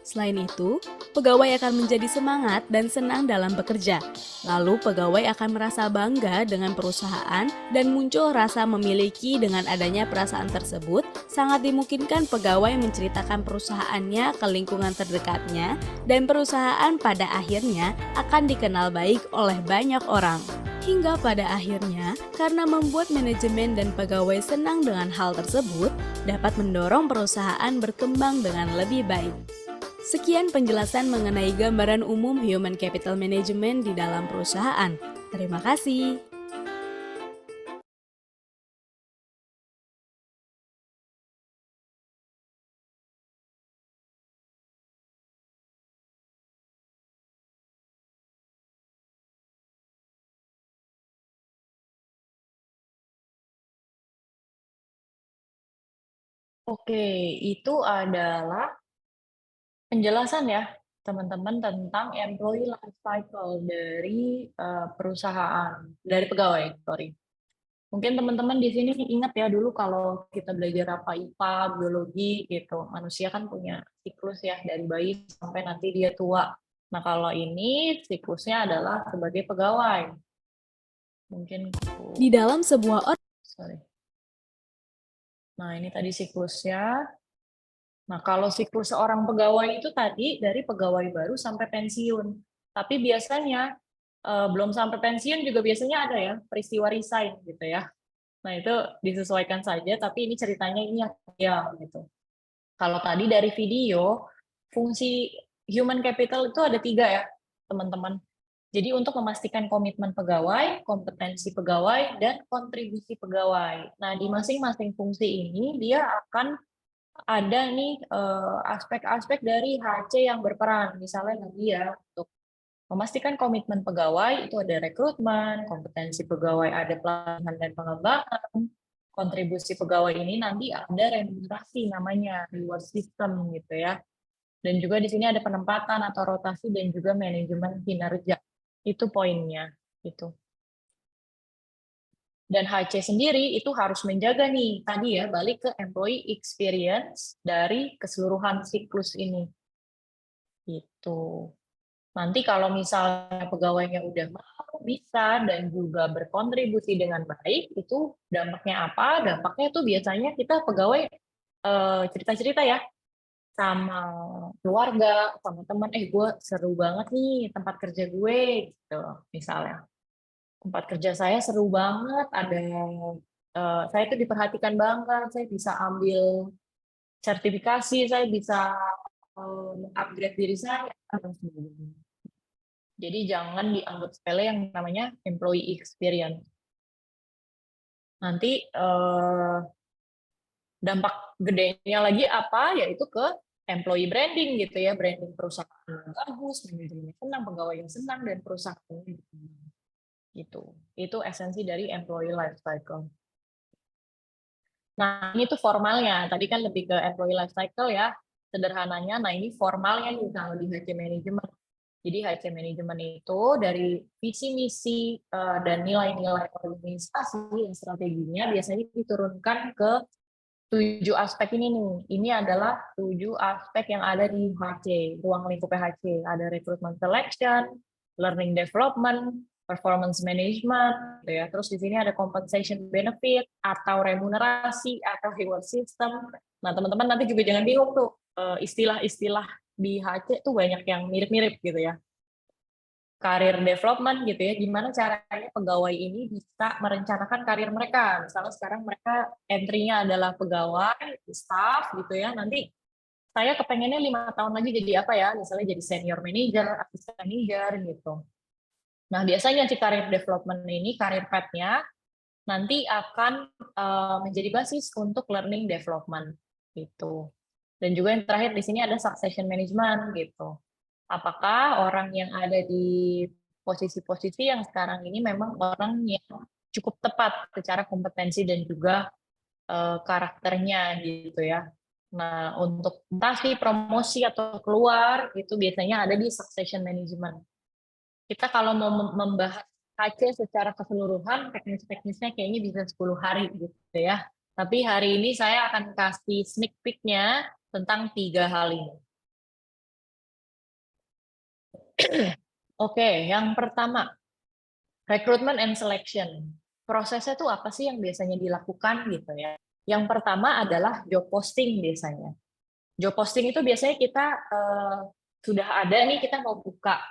Selain itu, pegawai akan menjadi semangat dan senang dalam bekerja. Lalu pegawai akan merasa bangga dengan perusahaan dan muncul rasa memiliki. Dengan adanya perasaan tersebut, sangat dimungkinkan pegawai menceritakan perusahaannya ke lingkungan terdekatnya dan perusahaan pada akhirnya akan dikenal baik oleh banyak orang. Hingga pada akhirnya, karena membuat manajemen dan pegawai senang dengan hal tersebut, dapat mendorong perusahaan berkembang dengan lebih baik. Sekian penjelasan mengenai gambaran umum Human Capital Management di dalam perusahaan. Terima kasih. Oke, itu adalah penjelasan ya teman-teman tentang employee life cycle dari perusahaan, dari pegawai, sorry. Mungkin teman-teman di sini ingat ya dulu kalau kita belajar apa IPA, biologi gitu, manusia kan punya siklus ya dari bayi sampai nanti dia tua. Nah kalau ini siklusnya adalah sebagai pegawai. Mungkin Di dalam sebuah sorry. Nah ini tadi siklusnya. Nah kalau siklus seorang pegawai itu tadi dari pegawai baru sampai pensiun. Tapi biasanya belum sampai pensiun juga biasanya ada ya peristiwa resign gitu ya. Nah, itu disesuaikan saja, tapi ini ceritanya ini ya gitu. Kalau tadi dari video, fungsi human capital itu ada 3 ya, teman-teman. Jadi untuk memastikan komitmen pegawai, kompetensi pegawai, dan kontribusi pegawai. Nah, di masing-masing fungsi ini dia akan ada nih aspek-aspek dari HC yang berperan. Misalnya tadi ya, untuk memastikan komitmen pegawai itu ada rekrutmen, kompetensi pegawai ada pelatihan dan pengembangan, kontribusi pegawai ini nanti ada remunerasi namanya reward system gitu ya. Dan juga di sini ada penempatan atau rotasi dan juga manajemen kinerja. Itu poinnya itu. Dan HC sendiri itu harus menjaga nih tadi ya balik ke employee experience dari keseluruhan siklus ini. Gitu. Nanti kalau misalnya pegawainya udah mau, bisa, dan juga berkontribusi dengan baik, itu dampaknya apa? Dampaknya itu biasanya kita pegawai cerita-cerita ya, sama keluarga, sama teman, gue seru banget nih tempat kerja gue, gitu misalnya. Tempat kerja saya seru banget, ada saya tuh diperhatikan banget, saya bisa ambil sertifikasi, saya bisa upgrade diri saya, dan sebagainya. Jadi jangan dianggap sepele yang namanya employee experience. Nanti dampak gedenya lagi apa? Yaitu ke employee branding gitu ya, branding perusahaan yang bagus, manajemennya senang, pegawai yang senang, dan perusahaan gitu. Itu esensi dari employee life cycle. Nah ini tuh formalnya. Tadi kan lebih ke employee life cycle ya, sederhananya. Nah ini formalnya nih kalau di HC Management. Jadi HC Management itu dari visi misi dan nilai-nilai organisasi yang strateginya biasanya diturunkan ke 7 aspek ini nih. Ini adalah 7 aspek yang ada di HC, ruang lingkup HC. Ada recruitment selection, learning development, performance management, gitu ya. Terus di sini ada compensation benefit atau remunerasi atau reward system. Nah, teman-teman nanti juga jangan bingung tuh istilah-istilah di HC tuh banyak yang mirip-mirip gitu ya. Karir development gitu ya, gimana caranya pegawai ini bisa merencanakan karir mereka. Misalnya sekarang mereka entry-nya adalah pegawai, staff gitu ya, nanti saya kepengennya 5 tahun lagi jadi apa ya, misalnya jadi senior manager, assistant manager gitu. Nah biasanya si karir development ini, karir path-nya nanti akan menjadi basis untuk learning development gitu. Dan juga yang terakhir di sini ada succession management gitu. Apakah orang yang ada di posisi-posisi yang sekarang ini memang orang yang cukup tepat secara kompetensi dan juga karakternya gitu ya. Nah, untuk entah sih promosi atau keluar itu biasanya ada di succession management. Kita kalau mau membahas HC secara keseluruhan, teknis-teknisnya kayaknya bisa 10 hari gitu ya. Tapi hari ini saya akan kasih sneak peek-nya tentang 3 hal ini. Oke, yang pertama, recruitment and selection. Prosesnya tuh apa sih yang biasanya dilakukan gitu ya. Yang pertama adalah job posting biasanya. Job posting itu biasanya kita sudah ada nih, kita mau buka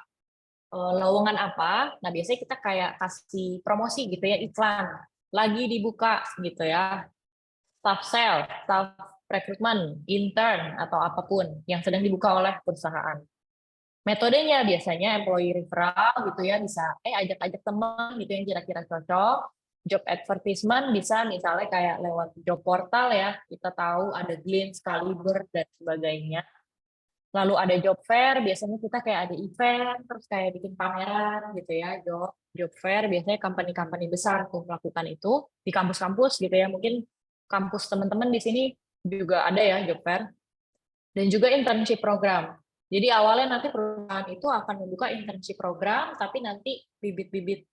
lowongan apa, nah biasanya kita kayak kasih promosi gitu ya, iklan. Lagi dibuka gitu ya, staff sales, staff recruitment, intern, atau apapun yang sedang dibuka oleh perusahaan. Metodenya biasanya employee referral gitu ya, bisa ajak-ajak teman gitu yang kira-kira cocok. Job advertisement bisa misalnya kayak lewat job portal ya, kita tahu ada Glints, Caliber, dan sebagainya. Lalu ada job fair, biasanya kita kayak ada event, terus kayak bikin pameran gitu ya, job fair, biasanya company-company besar tuh melakukan itu di kampus-kampus gitu ya, mungkin kampus teman-teman di sini juga ada ya job fair, dan juga internship program. Jadi awalnya nanti perusahaan itu akan membuka internship program, tapi nanti bibit-bibit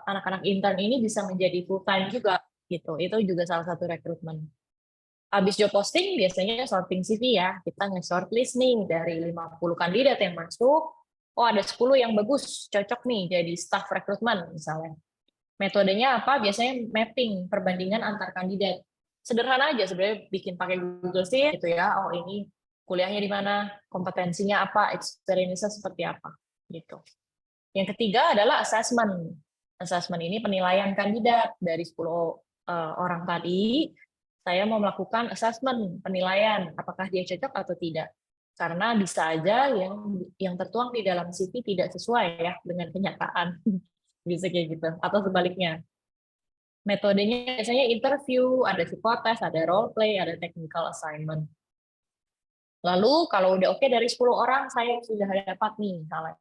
anak-anak intern ini bisa menjadi full time juga gitu. Itu juga salah satu rekrutmen. Habis job posting biasanya sorting CV ya. Kita nge-shortlist nih dari 50 kandidat yang masuk. Oh, ada 10 yang bagus, cocok nih jadi staff rekrutmen misalnya. Metodenya apa? Biasanya mapping, perbandingan antar kandidat. Sederhana aja sebenarnya, bikin pakai Google Sheet gitu ya. Oh, ini kuliahnya di mana, kompetensinya apa, experience-nya seperti apa gitu. Yang ketiga adalah assessment. Assessment ini penilaian kandidat dari 10 orang tadi. Saya mau melakukan assessment, penilaian apakah dia cocok atau tidak. Karena bisa aja yang tertuang di dalam CV tidak sesuai ya dengan kenyataan. Bisa kayak gitu, atau sebaliknya. Metodenya biasanya interview, ada psikotes, ada role play, ada technical assignment. Lalu kalau udah oke dari 10 orang, saya sudah dapat nih misalnya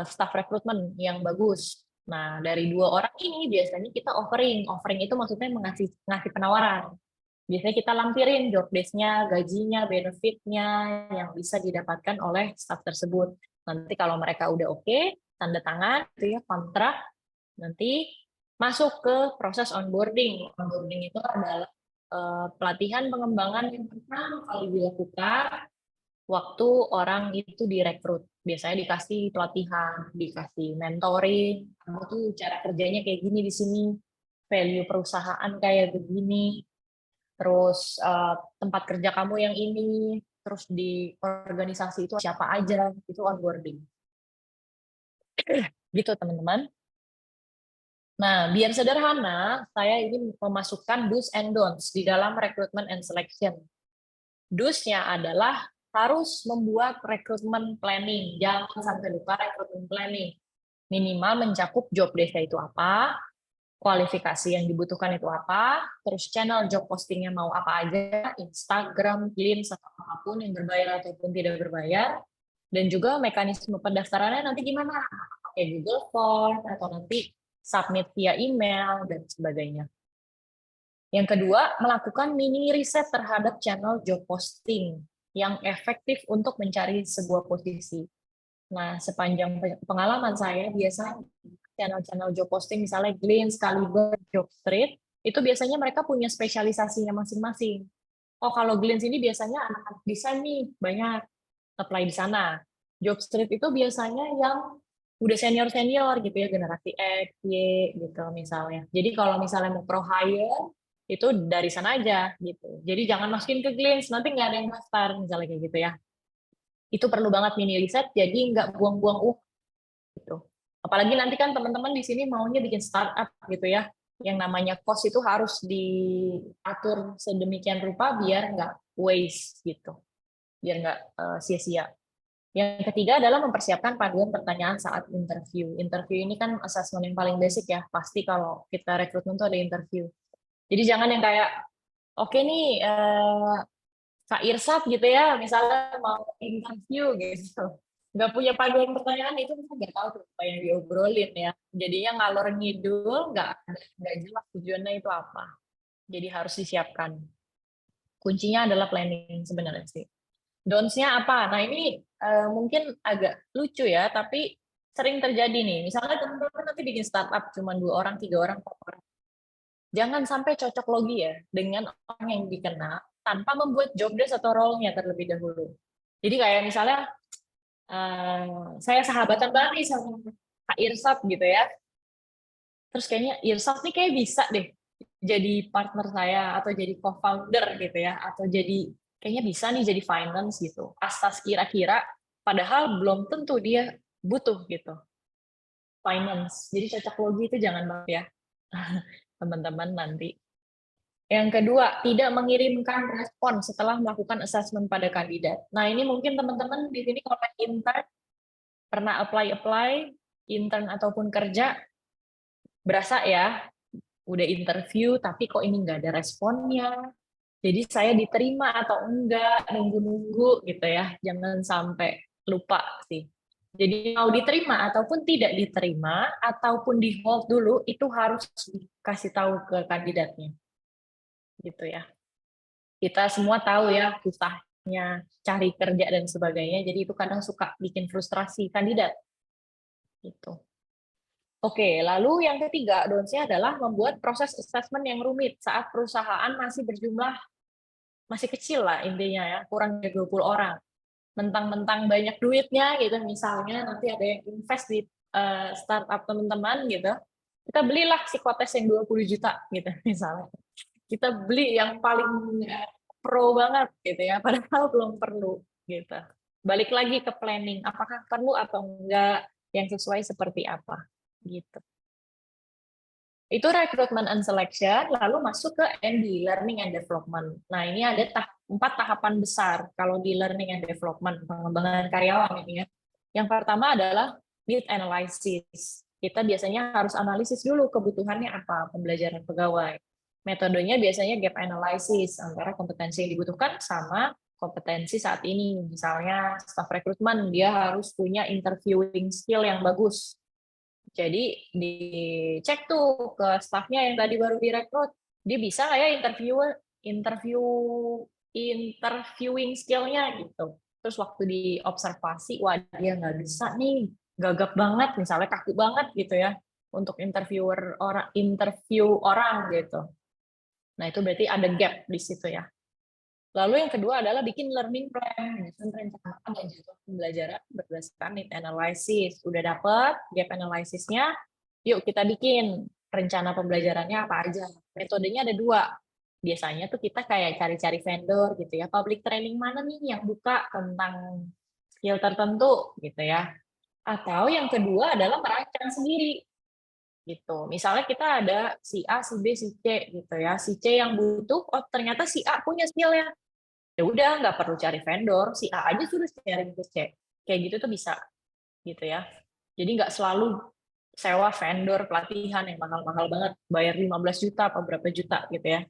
staff rekrutmen yang bagus. Nah, dari 2 orang ini biasanya kita offering. Offering itu maksudnya ngasih penawaran. Biasanya kita lampirin job desk-nya, gajinya, benefit-nya yang bisa didapatkan oleh staff tersebut. Nanti kalau mereka udah oke, tanda tangan, itu ya kontrak, nanti masuk ke proses onboarding. Onboarding itu adalah pelatihan pengembangan yang pertama kali dilakukan waktu orang itu direkrut. Biasanya dikasih pelatihan, dikasih mentoring, kamu tuh cara kerjanya kayak gini di sini, value perusahaan kayak begini, terus tempat kerja kamu yang ini, terus di organisasi itu siapa aja, itu onboarding. Gitu teman-teman. Nah, biar sederhana, saya ingin memasukkan do's and don'ts di dalam recruitment and selection. Do's-nya adalah harus membuat recruitment planning. Jangan sampai lupa recruitment planning. Minimal mencakup job desk-nya itu apa, kualifikasi yang dibutuhkan itu apa, terus channel job postingnya mau apa aja, Instagram, Glints, atau apapun yang berbayar ataupun tidak berbayar, dan juga mekanisme pendaftarannya nanti gimana, pakai Google Form, atau nanti submit via email, dan sebagainya. Yang kedua, melakukan mini riset terhadap channel job posting yang efektif untuk mencari sebuah posisi. Nah, sepanjang pengalaman saya, biasanya channel-channel job posting, misalnya Glints, Caliber, Jobstreet, itu biasanya mereka punya spesialisasinya masing-masing. Oh, kalau Glints ini biasanya anak-anak desain nih, banyak apply di sana. Jobstreet itu biasanya yang udah senior-senior gitu ya, generasi X, Y gitu misalnya. Jadi kalau misalnya mau pro hire, itu dari sana aja gitu. Jadi jangan masukin ke Glints, nanti nggak ada yang daftar, misalnya kayak gitu ya. Itu perlu banget mini riset, jadi nggak buang-buang gitu. Apalagi nanti kan teman-teman di sini maunya bikin startup gitu ya, yang namanya cost itu harus diatur sedemikian rupa biar nggak waste gitu, biar nggak sia-sia. Yang ketiga adalah mempersiapkan panduan pertanyaan saat interview. Interview ini kan assessment yang paling basic ya, pasti kalau kita rekrutmen tuh ada interview. Jadi jangan yang kayak, oke nih Kak Irsat gitu ya, misalnya mau interview gitu. Nggak punya panduan pertanyaan, itu kita nggak tahu tuh apa yang diobrolin ya. Jadinya ngalor ngidul, nggak jelas tujuannya itu apa. Jadi harus disiapkan. Kuncinya adalah planning sebenarnya sih. Don'ts-nya apa? Nah ini mungkin agak lucu ya, tapi sering terjadi nih. Misalnya teman-teman nanti bikin startup cuma 2 orang, 3 orang, 4 orang. Jangan sampai cocok logi ya dengan orang yang dikenal tanpa membuat job desk atau role-nya terlebih dahulu. Jadi kayak misalnya saya sahabatan banget nih sama Kak Irsat gitu ya. Terus kayaknya Irsat nih kayak bisa deh jadi partner saya atau jadi co-founder gitu ya, atau jadi kayaknya bisa nih jadi finance gitu. Asas kira-kira, padahal belum tentu dia butuh gitu finance. Jadi cocok logi itu jangan banget ya teman-teman nanti. Yang kedua, tidak mengirimkan respon setelah melakukan assessment pada kandidat. Nah, ini mungkin teman-teman di sini kalau intern pernah apply intern ataupun kerja, berasa ya udah interview tapi kok ini nggak ada responnya. Jadi saya diterima atau enggak, nunggu-nunggu gitu ya. Jangan sampai lupa sih. Jadi mau diterima ataupun tidak diterima ataupun di hold dulu, itu harus dikasih tahu ke kandidatnya. Gitu ya. Kita semua tahu ya susahnya cari kerja dan sebagainya, jadi itu kadang suka bikin frustrasi kandidat. Gitu. Oke, lalu yang ketiga, don'ts-nya adalah membuat proses assessment yang rumit saat perusahaan masih kecil lah intinya ya, kurang dari 20 orang. Mentang-mentang banyak duitnya gitu, misalnya nanti ada yang invest di startup teman-teman gitu, kita belilah psikotes yang 20 juta gitu misalnya. Kita beli yang paling pro banget gitu ya, padahal belum perlu gitu. Balik lagi ke planning, apakah perlu atau enggak, yang sesuai seperti apa gitu. Itu recruitment and selection, lalu masuk ke ND, learning and development. Nah, ini ada 4 tahapan besar kalau di learning and development, pengembangan karyawan ini ya. Yang pertama adalah need analysis. Kita biasanya harus analisis dulu kebutuhannya apa, pembelajaran pegawai. Metodenya biasanya gap analysis, antara kompetensi yang dibutuhkan sama kompetensi saat ini. Misalnya staff recruitment, dia harus punya interviewing skill yang bagus. Jadi dicek tuh ke staffnya yang tadi baru direkrut, dia bisa nggak ya interviewing skillnya gitu. Terus waktu diobservasi, wah dia nggak bisa nih, gagap banget, misalnya kaku banget gitu ya, untuk interview orang gitu. Nah itu berarti ada gap di situ ya. Lalu yang kedua adalah bikin learning plan, menyusun rencana dan jadwal pembelajaran berdasarkan need analysis. Udah dapet gap analysisnya, yuk kita bikin rencana pembelajarannya apa aja. Metodenya ada 2. Biasanya tuh kita kayak cari-cari vendor gitu ya, public training mana nih yang buka tentang skill tertentu gitu ya. Atau yang kedua adalah merancang sendiri. Gitu. Misalnya kita ada si A, si B, si C gitu ya. Si C yang butuh, oh ternyata si A punya skill-nya. Ya udah nggak perlu cari vendor, si A aja sudah sharing ke C. Kayak gitu tuh bisa gitu ya. Jadi nggak selalu sewa vendor pelatihan yang mahal-mahal banget, bayar 15 juta atau berapa juta gitu ya.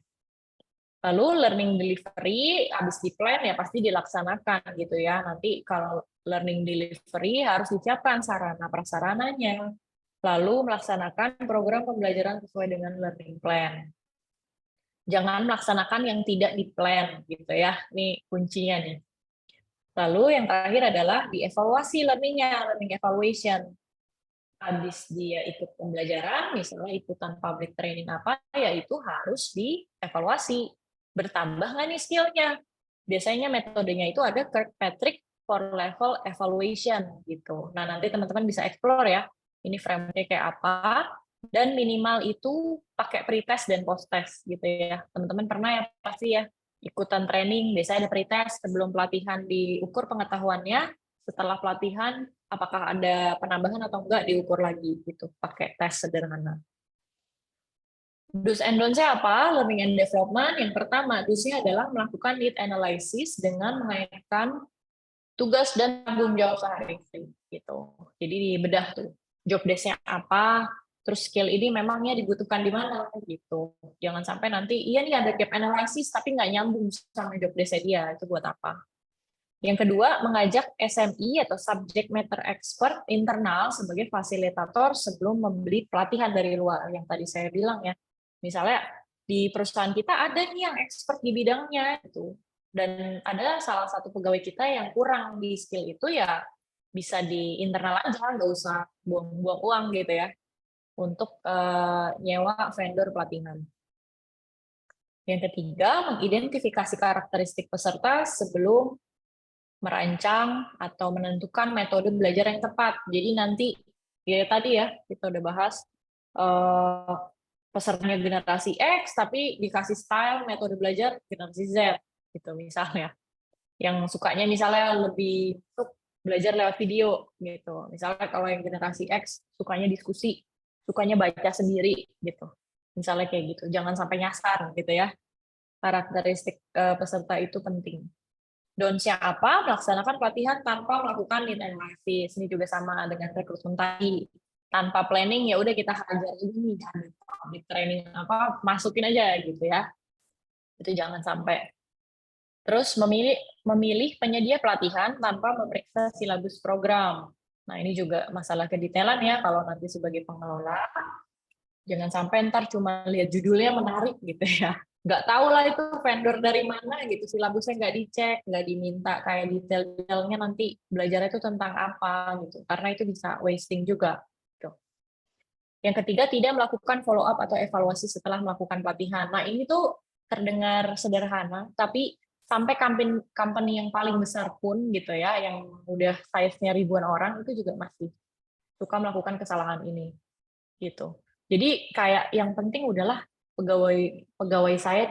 Lalu learning delivery habis di plan ya pasti dilaksanakan gitu ya. Nanti kalau learning delivery harus disiapkan sarana prasarananya. Lalu melaksanakan program pembelajaran sesuai dengan learning plan. Jangan melaksanakan yang tidak di-plan gitu ya. Ini kuncinya nih. Lalu yang terakhir adalah dievaluasi learning-nya, learning evaluation. Habis dia ikut pembelajaran, misalnya ikutan public training apa, ya itu harus dievaluasi. Bertambah nggak nih skill-nya? Biasanya metodenya itu ada Kirkpatrick for level evaluation gitu. Nah, nanti teman-teman bisa explore ya. Ini framework-nya kayak apa, dan minimal itu pakai pretest dan post-test gitu ya. Teman-teman pernah ya pasti ya ikutan training, biasanya ada pretest sebelum pelatihan diukur pengetahuannya, setelah pelatihan apakah ada penambahan atau enggak diukur lagi gitu, pakai tes sederhana. Do's and don'ts-nya apa? Learning and development. Yang pertama, do's-nya adalah melakukan need analysis dengan mengaitkan tugas dan tanggung jawab sehari-hari gitu. Jadi dibedah tuh job desk-nya apa, terus skill ini memangnya dibutuhkan di mana gitu. Jangan sampai nanti iya nih ada gap analysis tapi nggak nyambung sama job desk-nya dia, itu buat apa. Yang kedua, mengajak SME atau subject matter expert internal sebagai fasilitator sebelum membeli pelatihan dari luar yang tadi saya bilang ya. Misalnya di perusahaan kita ada nih yang expert di bidangnya itu. Dan ada salah satu pegawai kita yang kurang di skill itu ya bisa di internal aja, nggak usah buang-buang uang gitu ya untuk nyewa vendor pelatihan. Yang ketiga, mengidentifikasi karakteristik peserta sebelum merancang atau menentukan metode belajar yang tepat. Jadi nanti ya tadi ya kita udah bahas pesertanya generasi X tapi dikasih style metode belajar generasi Z gitu misalnya. Yang sukanya misalnya lebih belajar lewat video gitu. Misalnya kalau yang generasi X sukanya diskusi, sukanya baca sendiri gitu. Misalnya kayak gitu. Jangan sampai nyasar gitu ya. Karakteristik peserta itu penting. Don'ts-nya apa? Melaksanakan pelatihan tanpa melakukan need analysis. Ini juga sama dengan rekrutmen tadi. Tanpa planning ya udah kita hajar ini di training apa masukin aja gitu ya. Itu jangan sampai. Terus memilih penyedia pelatihan tanpa memeriksa silabus program. Nah, ini juga masalah kedetailan ya kalau nanti sebagai pengelola. Jangan sampai ntar cuma lihat judulnya menarik gitu ya. nggak tahu lah itu vendor dari mana gitu, silabusnya nggak dicek, nggak diminta kayak detail-detailnya nanti belajarnya itu tentang apa gitu, karena itu bisa wasting juga. Gitu. Yang ketiga, tidak melakukan follow up atau evaluasi setelah melakukan pelatihan. Nah ini tuh terdengar sederhana, tapi sampai company yang paling besar pun gitu ya, yang udah size-nya ribuan orang itu juga masih suka melakukan kesalahan ini gitu. Jadi kayak yang penting udahlah pegawai saya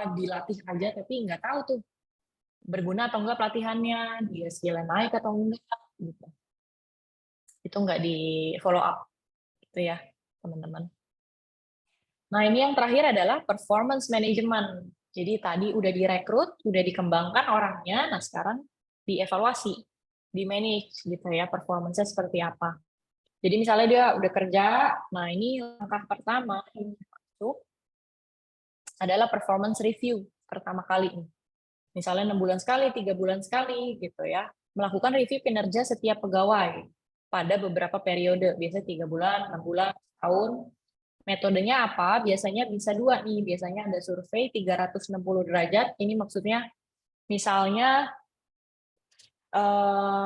dilatih aja, tapi nggak tahu tuh berguna atau enggak pelatihannya, dia skill naik atau enggak gitu. Itu nggak di follow up gitu ya teman-teman. Nah ini yang terakhir adalah performance management. Jadi tadi udah direkrut, udah dikembangkan orangnya, nah sekarang dievaluasi, di manage gitu ya, performance-nya seperti apa. Jadi misalnya dia udah kerja, nah ini langkah pertama yang masuk adalah performance review pertama kali. Misalnya 6 bulan sekali, 3 bulan sekali gitu ya. Melakukan review kinerja setiap pegawai pada beberapa periode, biasanya 3 bulan, 6 bulan, tahun. Metodenya apa? Biasanya bisa 2 nih. Biasanya ada survei 360 derajat. Ini maksudnya misalnya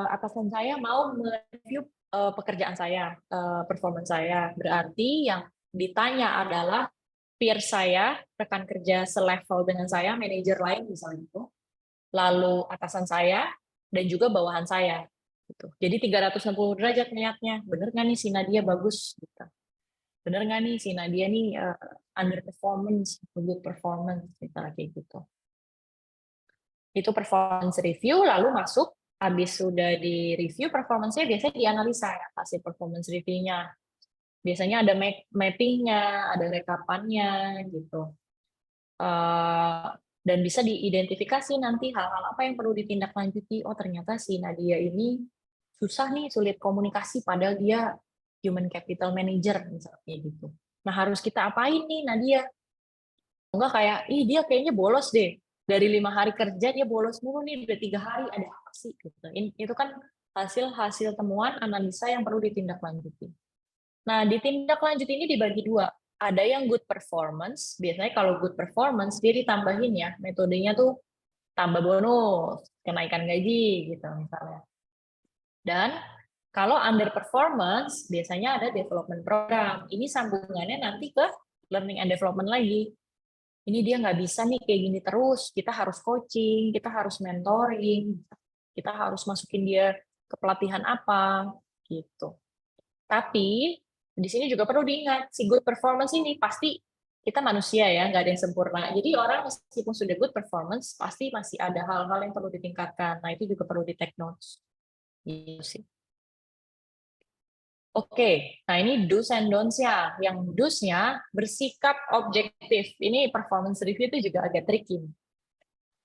atasan saya mau mereview pekerjaan saya, performance saya. Berarti yang ditanya adalah peer saya, rekan kerja selevel dengan saya, manajer lain misalnya itu, lalu atasan saya, dan juga bawahan saya. Gitu. Jadi 360 derajat niatnya. Bener nggak nih si Nadia bagus? Gitu. Bener nggak nih si Nadia nih underperformance, good performance, misalnya kayak gitu. Itu performance review, lalu masuk, habis sudah di review performance-nya, biasanya dianalisa ya, hasil performance review-nya. Biasanya ada mapping-nya, ada rekapannya, gitu. Dan bisa diidentifikasi nanti hal-hal apa yang perlu ditindaklanjuti. Oh ternyata si Nadia ini susah nih, sulit komunikasi, padahal dia human capital manager, misalnya gitu. Nah harus kita apain nih Nadia? Enggak kayak, ih dia kayaknya bolos deh. Dari 5 hari kerja dia bolos mulu nih, udah 3 hari, ada apa sih? Gitu. Itu kan hasil temuan analisa yang perlu ditindaklanjuti. Nah, ditindaklanjuti ini dibagi 2. Ada yang good performance, biasanya kalau good performance, dia ditambahin ya, metodenya tuh tambah bonus, kenaikan gaji, gitu misalnya. Dan kalau underperformance, biasanya ada development program. Ini sambungannya nanti ke learning and development lagi. Ini dia nggak bisa nih kayak gini terus, kita harus coaching, kita harus mentoring, kita harus masukin dia ke pelatihan apa, gitu. Tapi di sini juga perlu diingat, si good performance ini pasti kita manusia ya, nggak ada yang sempurna. Jadi orang meskipun sudah good performance, pasti masih ada hal-hal yang perlu ditingkatkan. Nah itu juga perlu di take notes. Gitu sih. Oke, nah ini do's and don'ts-nya. Yang do's-nya, bersikap objektif. Ini performance review itu juga agak tricky.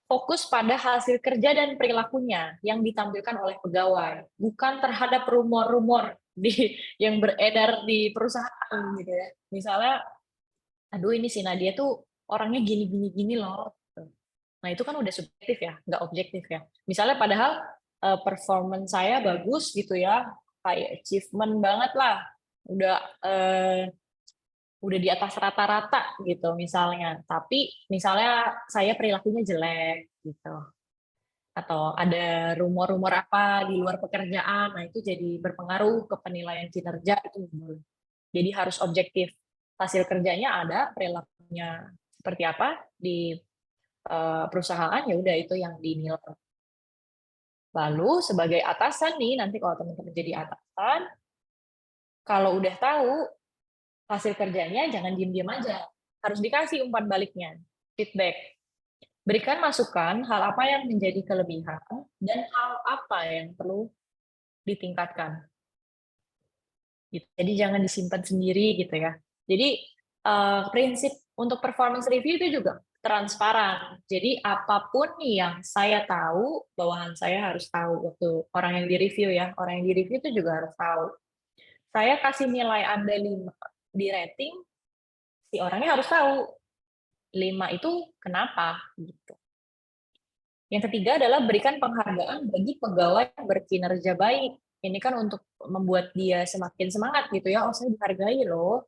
Fokus pada hasil kerja dan perilakunya yang ditampilkan oleh pegawai, bukan terhadap rumor-rumor yang beredar di perusahaan gitu ya. Misalnya, aduh ini si Nadia tuh orangnya gini-gini loh. Nah itu kan udah subjektif ya, nggak objektif ya. Misalnya padahal performance saya bagus gitu ya, kayak achievement banget lah, udah di atas rata-rata gitu misalnya, tapi misalnya saya perilakunya jelek gitu, atau ada rumor-rumor apa di luar pekerjaan, nah itu jadi berpengaruh ke penilaian kinerja, itu boleh. Jadi harus objektif, hasil kerjanya ada, perilakunya seperti apa di perusahaan, ya udah itu yang dinilai. Lalu sebagai atasan nih, nanti kalau teman-teman jadi atasan, kalau udah tahu hasil kerjanya, jangan diem-diem aja. Harus dikasih umpan baliknya, feedback. Berikan masukan hal apa yang menjadi kelebihan dan hal apa yang perlu ditingkatkan. Jadi jangan disimpan sendiri gitu ya. Jadi prinsip untuk performance review itu juga transparan. Jadi apapun yang saya tahu, bawahan saya harus tahu waktu orang yang di-review ya. Orang yang di-review itu juga harus tahu. Saya kasih nilai Anda 5 di rating, si orangnya harus tahu 5 itu kenapa gitu. Yang ketiga adalah berikan penghargaan bagi pegawai yang berkinerja baik. Ini kan untuk membuat dia semakin semangat gitu ya. Oh saya dihargai loh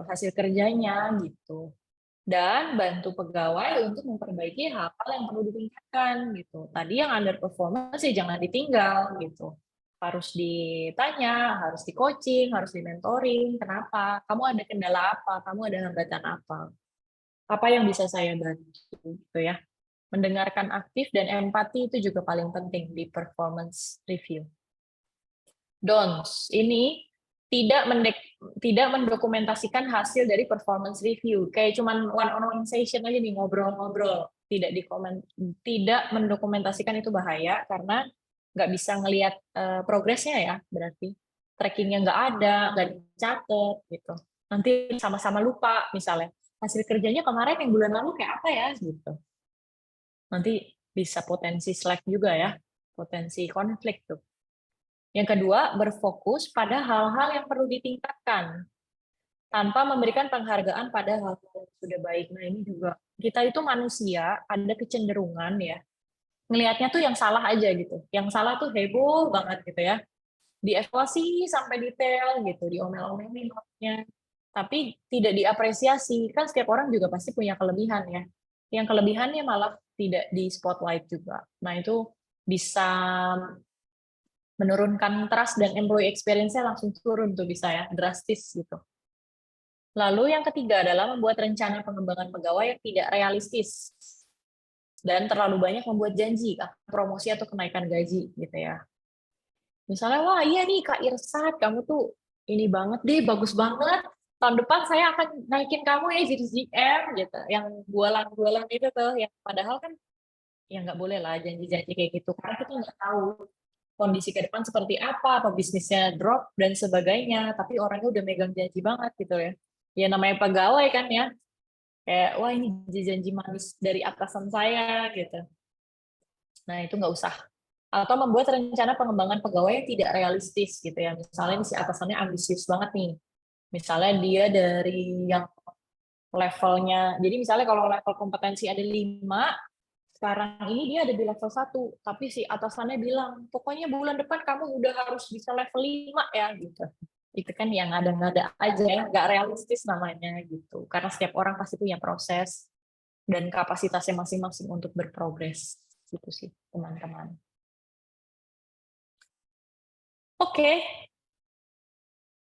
hasil kerjanya gitu. dan bantu pegawai untuk memperbaiki hal-hal yang perlu ditingkatkan gitu. Tadi yang underperformance sih jangan ditinggal gitu. Harus ditanya, harus di-coaching, harus di-mentoring. Kenapa? Kamu ada kendala apa? Kamu ada hambatan apa? Apa yang bisa saya bantu gitu ya. Mendengarkan aktif dan empati itu juga paling penting di performance review. Don'ts ini tidak mendokumentasikan hasil dari performance review. Kayak cuman one-on-one session aja nih, ngobrol-ngobrol. Tidak mendokumentasikan itu bahaya, karena nggak bisa ngelihat progresnya ya, berarti. Trackingnya nggak ada, nggak dicatat, gitu. Nanti sama-sama lupa, misalnya. Hasil kerjanya kemarin yang bulan lalu kayak apa ya, gitu. Nanti bisa potensi slack juga ya, potensi konflik tuh. Yang kedua, berfokus pada hal-hal yang perlu ditingkatkan tanpa memberikan penghargaan pada hal-hal yang sudah baik. Nah, ini juga kita itu manusia, ada kecenderungan ya, ngelihatnya tuh yang salah aja gitu. Yang salah tuh heboh banget gitu ya. Dievaluasi sampai detail gitu, diomel-omelin notnya. Tapi tidak diapresiasi. Kan setiap orang juga pasti punya kelebihan ya. Yang kelebihannya malah tidak di spotlight juga. Nah, itu bisa menurunkan trust dan employee experience-nya langsung turun tuh, bisa ya, drastis gitu. Lalu yang ketiga adalah membuat rencana pengembangan pegawai yang tidak realistis dan terlalu banyak membuat janji promosi atau kenaikan gaji gitu ya. Misalnya, wah iya nih Kak Irsat, kamu tuh ini banget deh, bagus banget. Tahun depan saya akan naikin kamu ya jadi GM gitu. Yang bualan-bualan itu tuh, yang padahal kan ya nggak boleh lah janji-janji kayak gitu, karena kita nggak tahu kondisi ke depan seperti apa bisnisnya drop dan sebagainya, tapi orangnya udah megang janji banget gitu ya. Ya namanya pegawai kan ya, kayak wah ini janji manis dari atasan saya gitu. Nah itu nggak usah. Atau membuat rencana pengembangan pegawai yang tidak realistis gitu ya. Misalnya si atasannya ambisius banget nih. Misalnya dia dari yang levelnya, jadi misalnya kalau level kompetensi ada 5, sekarang ini dia ada di level 1, tapi si atasannya bilang, pokoknya bulan depan kamu udah harus bisa level 5 ya, gitu. Itu kan yang ada-ada aja, ya, nggak realistis namanya, gitu. Karena setiap orang pasti punya proses dan kapasitasnya masing-masing untuk berprogres. Gitu sih, teman-teman. Oke.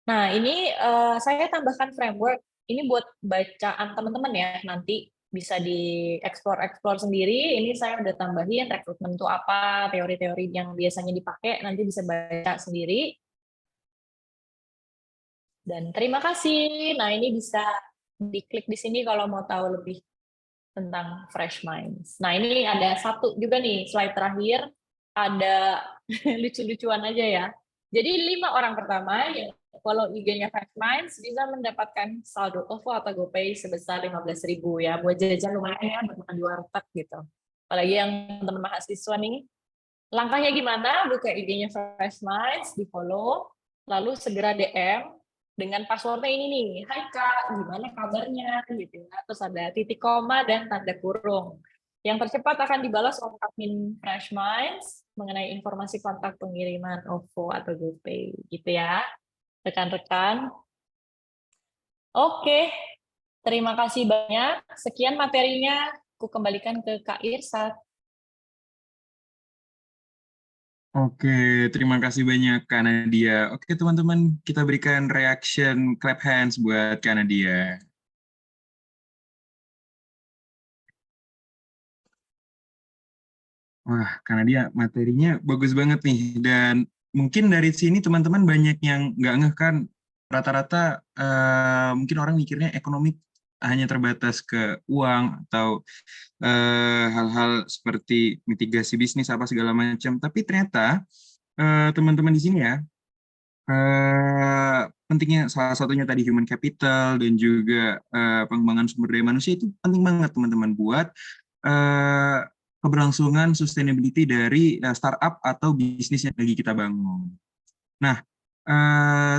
Nah, ini saya tambahkan framework. Ini buat bacaan teman-teman ya, nanti bisa dieksplor sendiri. Ini saya udah tambahin rekrutmen itu apa, teori-teori yang biasanya dipakai, nanti bisa baca sendiri. Dan terima kasih. Nah, ini bisa diklik di sini kalau mau tahu lebih tentang Fresh Minds. Nah, ini ada satu juga nih, slide terakhir. Ada lucu-lucuan aja ya. Jadi 5 orang pertama yang follow IG-nya Fresh Minds bisa mendapatkan saldo OVO atau GoPay sebesar 15.000 ya, buat jajan lumayan ya, buat makan di warteg gitu. Apalagi yang teman mahasiswa nih, langkahnya gimana? Buka IG-nya Fresh Minds, di follow, lalu segera DM dengan passwordnya ini nih, hai Kak, gimana kabarnya? Gitu ya. Terus ada titik koma dan tanda kurung. Yang tercepat akan dibalas oleh admin Fresh Minds mengenai informasi kontak pengiriman OVO atau GoPay, gitu ya. Rekan-rekan. Oke, terima kasih banyak. Sekian materinya, aku kembalikan ke Kak Irsat. Oke, terima kasih banyak Kak Nadia. Oke teman-teman, kita berikan reaction clap hands buat Kak Nadia. Wah, Kak Nadia materinya bagus banget nih. Dan mungkin dari sini teman-teman banyak yang nggak ngeh kan, rata-rata mungkin orang mikirnya ekonomi hanya terbatas ke uang atau hal-hal seperti mitigasi bisnis apa segala macam. Tapi ternyata teman-teman di sini ya, pentingnya salah satunya tadi human capital dan juga pengembangan sumber daya manusia itu penting banget teman-teman buat keberlangsungan sustainability dari startup atau bisnis yang lagi kita bangun. Nah,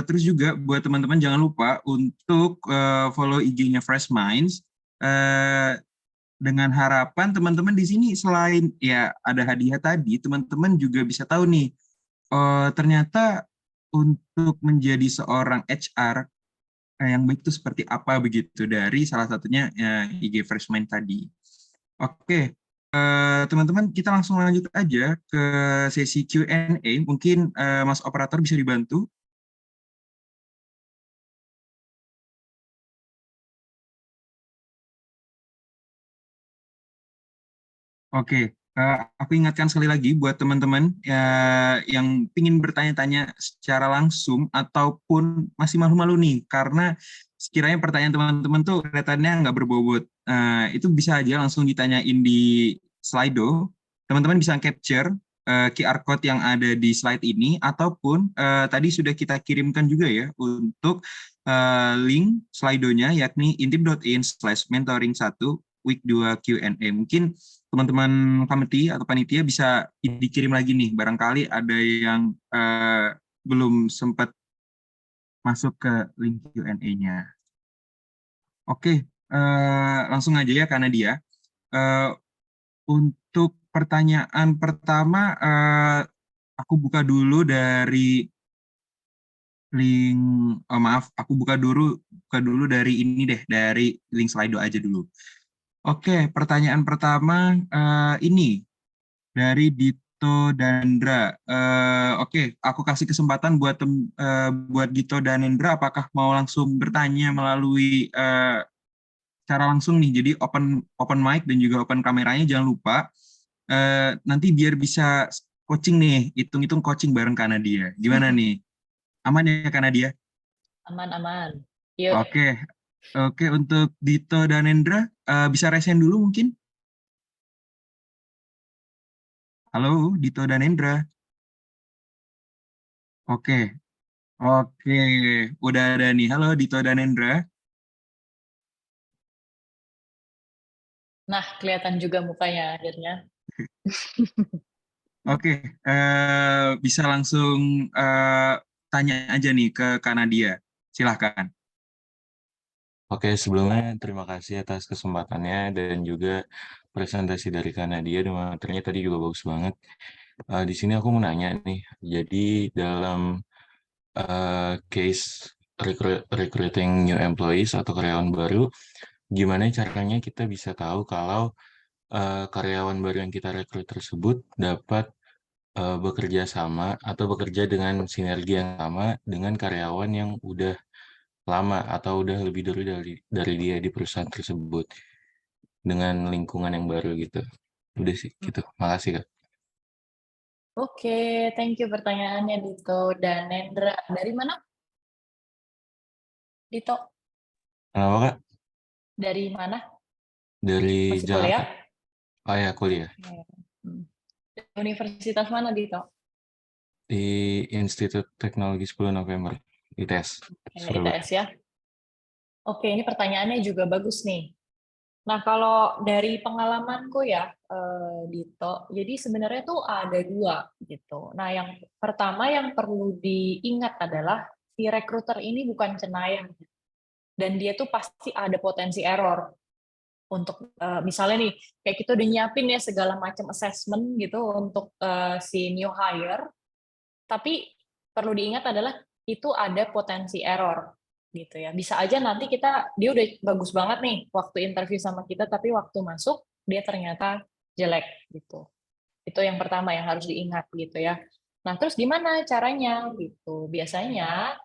terus juga buat teman-teman jangan lupa untuk follow IG-nya Fresh Minds dengan harapan teman-teman di sini selain ya ada hadiah tadi, teman-teman juga bisa tahu nih ternyata untuk menjadi seorang HR yang baik itu seperti apa begitu dari salah satunya IG Freshman tadi. Oke, teman-teman kita langsung lanjut aja ke sesi Q&A. Mungkin Mas Operator bisa dibantu. Oke, aku ingatkan sekali lagi buat teman-teman yang ingin bertanya-tanya secara langsung ataupun masih malu-malu nih, karena sekiranya pertanyaan teman-teman tuh kelihatannya nggak berbobot, itu bisa aja langsung ditanyain di Slido. Teman-teman bisa capture QR code yang ada di slide ini, ataupun tadi sudah kita kirimkan juga ya untuk link Slido-nya, yakni intip.in/mentoring1 week 2 Q&A. Mungkin teman-teman komite atau panitia bisa dikirim lagi nih, barangkali ada yang belum sempat masuk ke link Q&A-nya. Oke, langsung aja ya karena dia. Untuk pertanyaan pertama, aku buka dulu dari link, maaf, aku buka dulu dari ini deh, dari link Slido aja dulu. Oke, pertanyaan pertama ini dari Dito Dandra. Oke, aku kasih kesempatan buat Dito dan Dandra, apakah mau langsung bertanya melalui cara langsung nih. Jadi open mic dan juga open kameranya, jangan lupa. Nanti biar bisa coaching nih, hitung-hitung coaching bareng Kanadia. Gimana nih? Aman ya Kanadia? Aman. Yuk. Oke, untuk Dito dan Endra, bisa resen dulu mungkin? Halo, Dito dan Endra. Oke, udah ada nih. Halo, Dito dan Endra. Nah, kelihatan juga mukanya akhirnya. Oke, bisa langsung tanya aja nih ke Kanadia. Silahkan. Oke, sebelumnya terima kasih atas kesempatannya dan juga presentasi dari Kanadia dan materinya tadi juga bagus banget. Di sini aku mau nanya nih, jadi dalam case recruiting new employees atau karyawan baru, gimana caranya kita bisa tahu kalau karyawan baru yang kita rekrut tersebut dapat bekerja sama atau bekerja dengan sinergi yang sama dengan karyawan yang udah lama atau udah lebih dulu dari dia di perusahaan tersebut dengan lingkungan yang baru gitu. Udah sih gitu. Makasih Kak. Oke, thank you pertanyaannya Dito dan Nendra. Dari mana? Dito, Kenapa Kak? dari mana? Dari Masih Jakarta. kuliah? Oh ya, kuliah. Universitas mana, Dito? Di Institut Teknologi 10 November, ITS. Surabaya. ITS ya. Oke, ini pertanyaannya juga bagus nih. Nah, kalau dari pengalamanku ya, Dito, jadi sebenarnya tuh ada dua gitu. Nah, yang pertama yang perlu diingat adalah si rekruter ini bukan cenayang, dan dia tuh pasti ada potensi error. Untuk misalnya nih, kayak kita udah nyiapin ya segala macam assessment gitu untuk si new hire, tapi perlu diingat adalah itu ada potensi error gitu ya. Bisa aja nanti dia udah bagus banget nih waktu interview sama kita, tapi waktu masuk dia ternyata jelek gitu. Itu yang pertama yang harus diingat gitu ya. Nah, terus gimana caranya gitu? Biasanya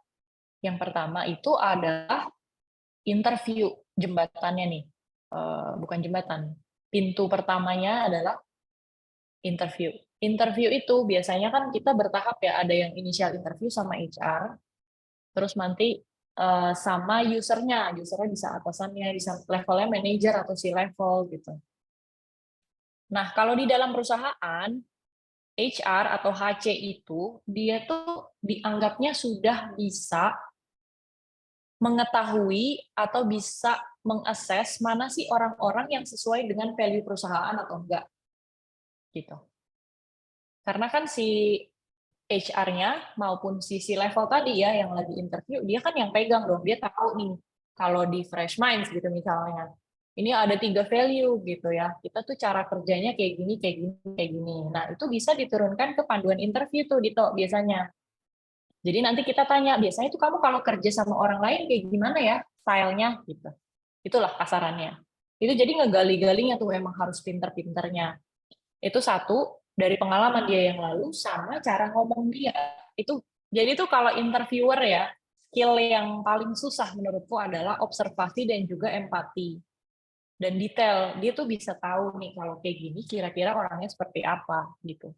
yang pertama itu adalah interview, jembatannya nih. Bukan jembatan. Pintu pertamanya adalah interview. Interview itu biasanya kan kita bertahap ya, ada yang initial interview sama HR, terus nanti sama usernya bisa atasannya, bisa levelnya manager atau si level gitu. Nah, kalau di dalam perusahaan, HR atau HC itu, dia tuh dianggapnya sudah bisa mengetahui atau bisa mengakses mana sih orang-orang yang sesuai dengan value perusahaan atau enggak. Gitu. Karena kan si HR-nya maupun si level tadi ya yang lagi interview, dia kan yang pegang dong, dia tahu nih kalau di Fresh Minds gitu misalnya, ini ada 3 value gitu ya, kita tuh cara kerjanya kayak gini, kayak gini, kayak gini. Nah itu bisa diturunkan ke panduan interview tuh Dito biasanya. Jadi nanti kita tanya, biasanya itu kamu kalau kerja sama orang lain kayak gimana ya stylenya gitu. Itulah kasarannya. Itu jadi ngegali-galinya tuh emang harus pinter-pinternya. Itu satu, dari pengalaman dia yang lalu sama cara ngomong dia. Itu jadi tuh kalau interviewer ya, skill yang paling susah menurutku adalah observasi dan juga empati. Dan detail, dia tuh bisa tahu nih kalau kayak gini kira-kira orangnya seperti apa gitu.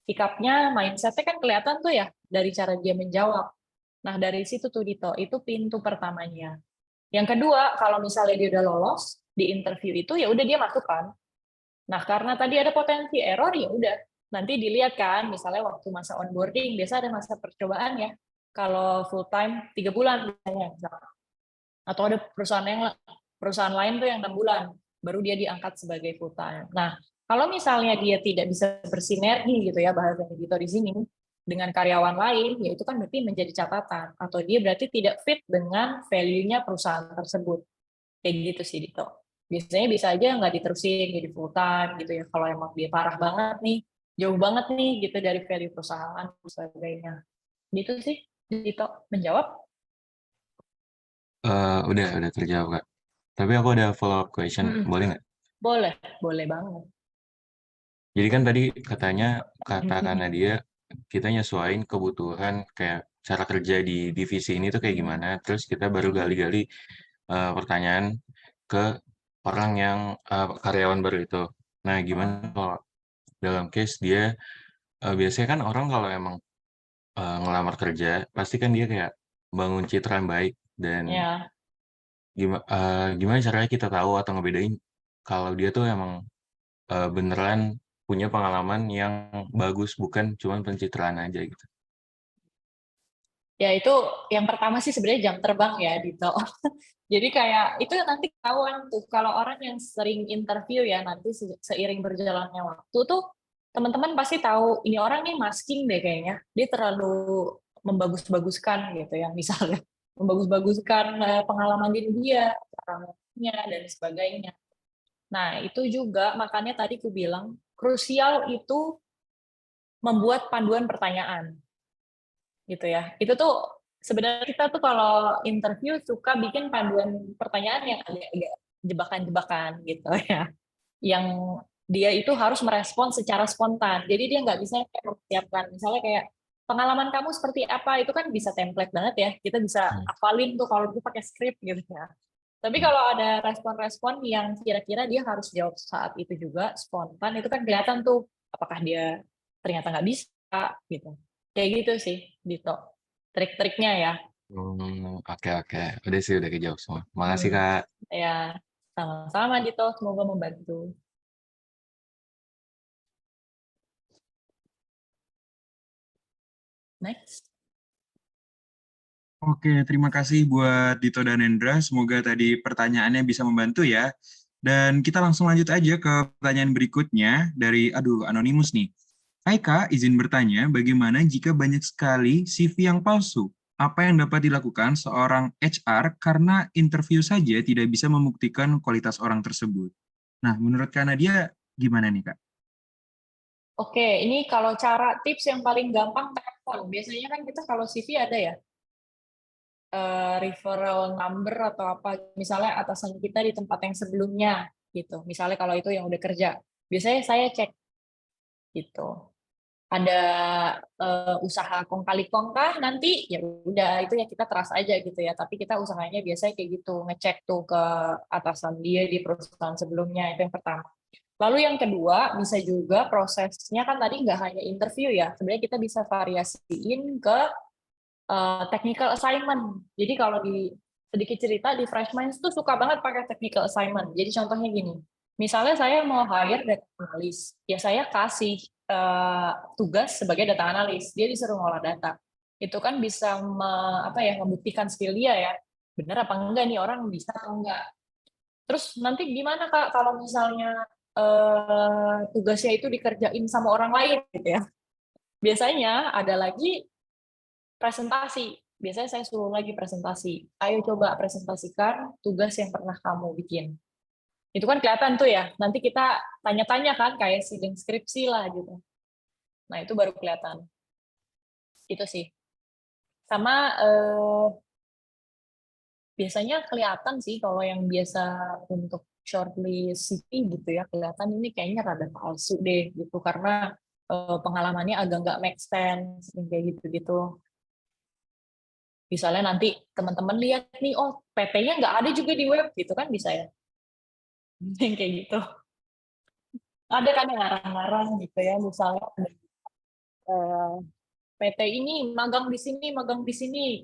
Sikapnya, mindsetnya kan kelihatan tuh ya dari cara dia menjawab. Nah dari situ tuh Dito, itu pintu pertamanya. Yang kedua, kalau misalnya dia udah lolos di interview itu, ya udah dia masuk kan. Nah karena tadi ada potensi error, ya udah nanti dilihat kan, misalnya waktu masa onboarding, biasa ada masa percobaan ya. Kalau full time 3 bulan misalnya, atau ada perusahaan lain tuh yang 6 bulan, baru dia diangkat sebagai full time. Nah kalau misalnya dia tidak bisa bersinergi gitu ya bahasa Dito di sini dengan karyawan lain, ya itu kan berarti menjadi catatan atau dia berarti tidak fit dengan value-nya perusahaan tersebut. Kayak gitu sih Dito. Biasanya bisa aja nggak diterusin jadi full time gitu ya kalau emang dia parah banget nih, jauh banget nih gitu dari value perusahaan dan sebagainya. Gitu sih Dito. Menjawab? Udah terjawab, Kak. Tapi aku ada follow up question, boleh nggak? Boleh banget. Jadi kan tadi katanya, kata Nadia, kita nyesuaiin kebutuhan kayak cara kerja di divisi ini tuh kayak gimana, terus kita baru gali-gali pertanyaan ke orang yang karyawan baru itu. Nah, gimana kalau dalam case dia, biasanya kan orang kalau emang ngelamar kerja, pasti kan dia kayak bangun citra yang baik, dan Ya. gimana caranya kita tahu atau ngebedain kalau dia tuh emang beneran punya pengalaman yang bagus, bukan cuma pencitraan aja gitu. Ya itu yang pertama sih sebenarnya jam terbang ya Dito. Jadi kayak itu nanti ketahuan tuh kalau orang yang sering interview ya nanti seiring berjalannya waktu tuh teman-teman pasti tahu ini orang nih masking deh kayaknya. Dia terlalu membagus-baguskan gitu ya misalnya. Membagus-baguskan pengalaman diri dia, cara ngomongnya dan sebagainya. Nah, itu juga makanya tadi aku bilang krusial itu membuat panduan pertanyaan. Gitu ya. Itu tuh sebenarnya kita tuh kalau interview suka bikin panduan pertanyaan yang agak-agak jebakan-jebakan gitu ya. Yang dia itu harus merespon secara spontan. Jadi dia nggak bisa kayak mempersiapkan. Misalnya kayak pengalaman kamu seperti apa, itu kan bisa template banget ya. Kita bisa hafalin tuh kalau itu pakai skrip gitu ya. Tapi kalau ada respon-respon yang kira-kira dia harus jawab saat itu juga spontan, itu kan kelihatan tuh apakah dia ternyata nggak bisa gitu. Kayak gitu sih, Dito. Trik-triknya ya. Oke. Udah sih, udah kejawab semua. Makasih, Kak. Ya, sama-sama Dito. Semoga membantu. Next. Oke, terima kasih buat Dito dan Endra. Semoga tadi pertanyaannya bisa membantu ya. Dan kita langsung lanjut aja ke pertanyaan berikutnya dari, anonimus nih. Hai Kak, izin bertanya, bagaimana jika banyak sekali CV yang palsu? Apa yang dapat dilakukan seorang HR karena interview saja tidak bisa membuktikan kualitas orang tersebut? Nah, menurut Kak Nadia, gimana nih Kak? Oke, ini kalau cara tips yang paling gampang telepon. Biasanya kan kita kalau CV ada ya, referral number atau apa, misalnya atasan kita di tempat yang sebelumnya, gitu. Misalnya kalau itu yang udah kerja. Biasanya saya cek, gitu. Ada usaha kong kali kong kah nanti ya udah itu ya kita trust aja gitu ya, tapi kita usahanya biasanya kayak gitu, ngecek tuh ke atasan dia di perusahaan sebelumnya. Itu yang pertama. Lalu yang kedua, bisa juga prosesnya kan tadi nggak hanya interview ya, sebenarnya kita bisa variasiin ke technical assignment. Jadi kalau di sedikit cerita di Fresh Minds tuh suka banget pakai technical assignment. Jadi contohnya gini, misalnya saya mau hire data analis, ya saya kasih tugas sebagai data analis, dia disuruh ngolah data. Itu kan bisa membuktikan skill dia ya, benar apa enggak nih orang bisa atau enggak. Terus nanti gimana Kak kalau misalnya tugasnya itu dikerjain sama orang lain gitu ya. Biasanya ada lagi presentasi. Biasanya saya suruh lagi presentasi. Ayo coba presentasikan tugas yang pernah kamu bikin. Itu kan kelihatan tuh ya. Nanti kita tanya-tanya kan kayak sidang skripsi lah gitu. Nah, itu baru kelihatan. Itu sih. Sama biasanya kelihatan sih kalau yang biasa untuk shortlist CV gitu ya, kelihatan ini kayaknya rada palsu deh gitu karena pengalamannya agak nggak make sense kayak gitu-gitu. Misalnya nanti teman-teman lihat nih, oh PT-nya nggak ada juga di web gitu kan bisa ya, yang kayak gitu. Ada kan yang ngarang-ngarang gitu ya, misalnya eh, PT ini magang di sini,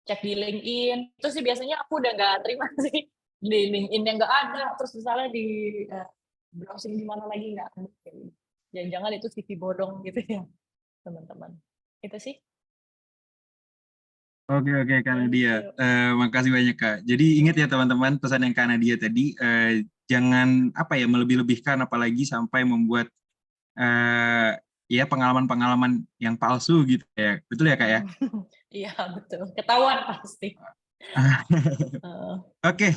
cek di LinkedIn. Terus sih biasanya aku udah nggak terima sih di LinkedIn yang nggak ada, terus misalnya di browsing di mana lagi nggak ada. Jangan-jangan itu CV bodong gitu ya, teman-teman. Itu sih. Oke, Kak Thank Nadia. you. Makasih banyak, Kak. Jadi ingat ya teman-teman, pesan yang Kak Nadia tadi, jangan apa ya melebih-lebihkan apalagi sampai membuat ya pengalaman-pengalaman yang palsu gitu ya. Betul ya, Kak ya? Iya, betul. Ketahuan pasti. Oke,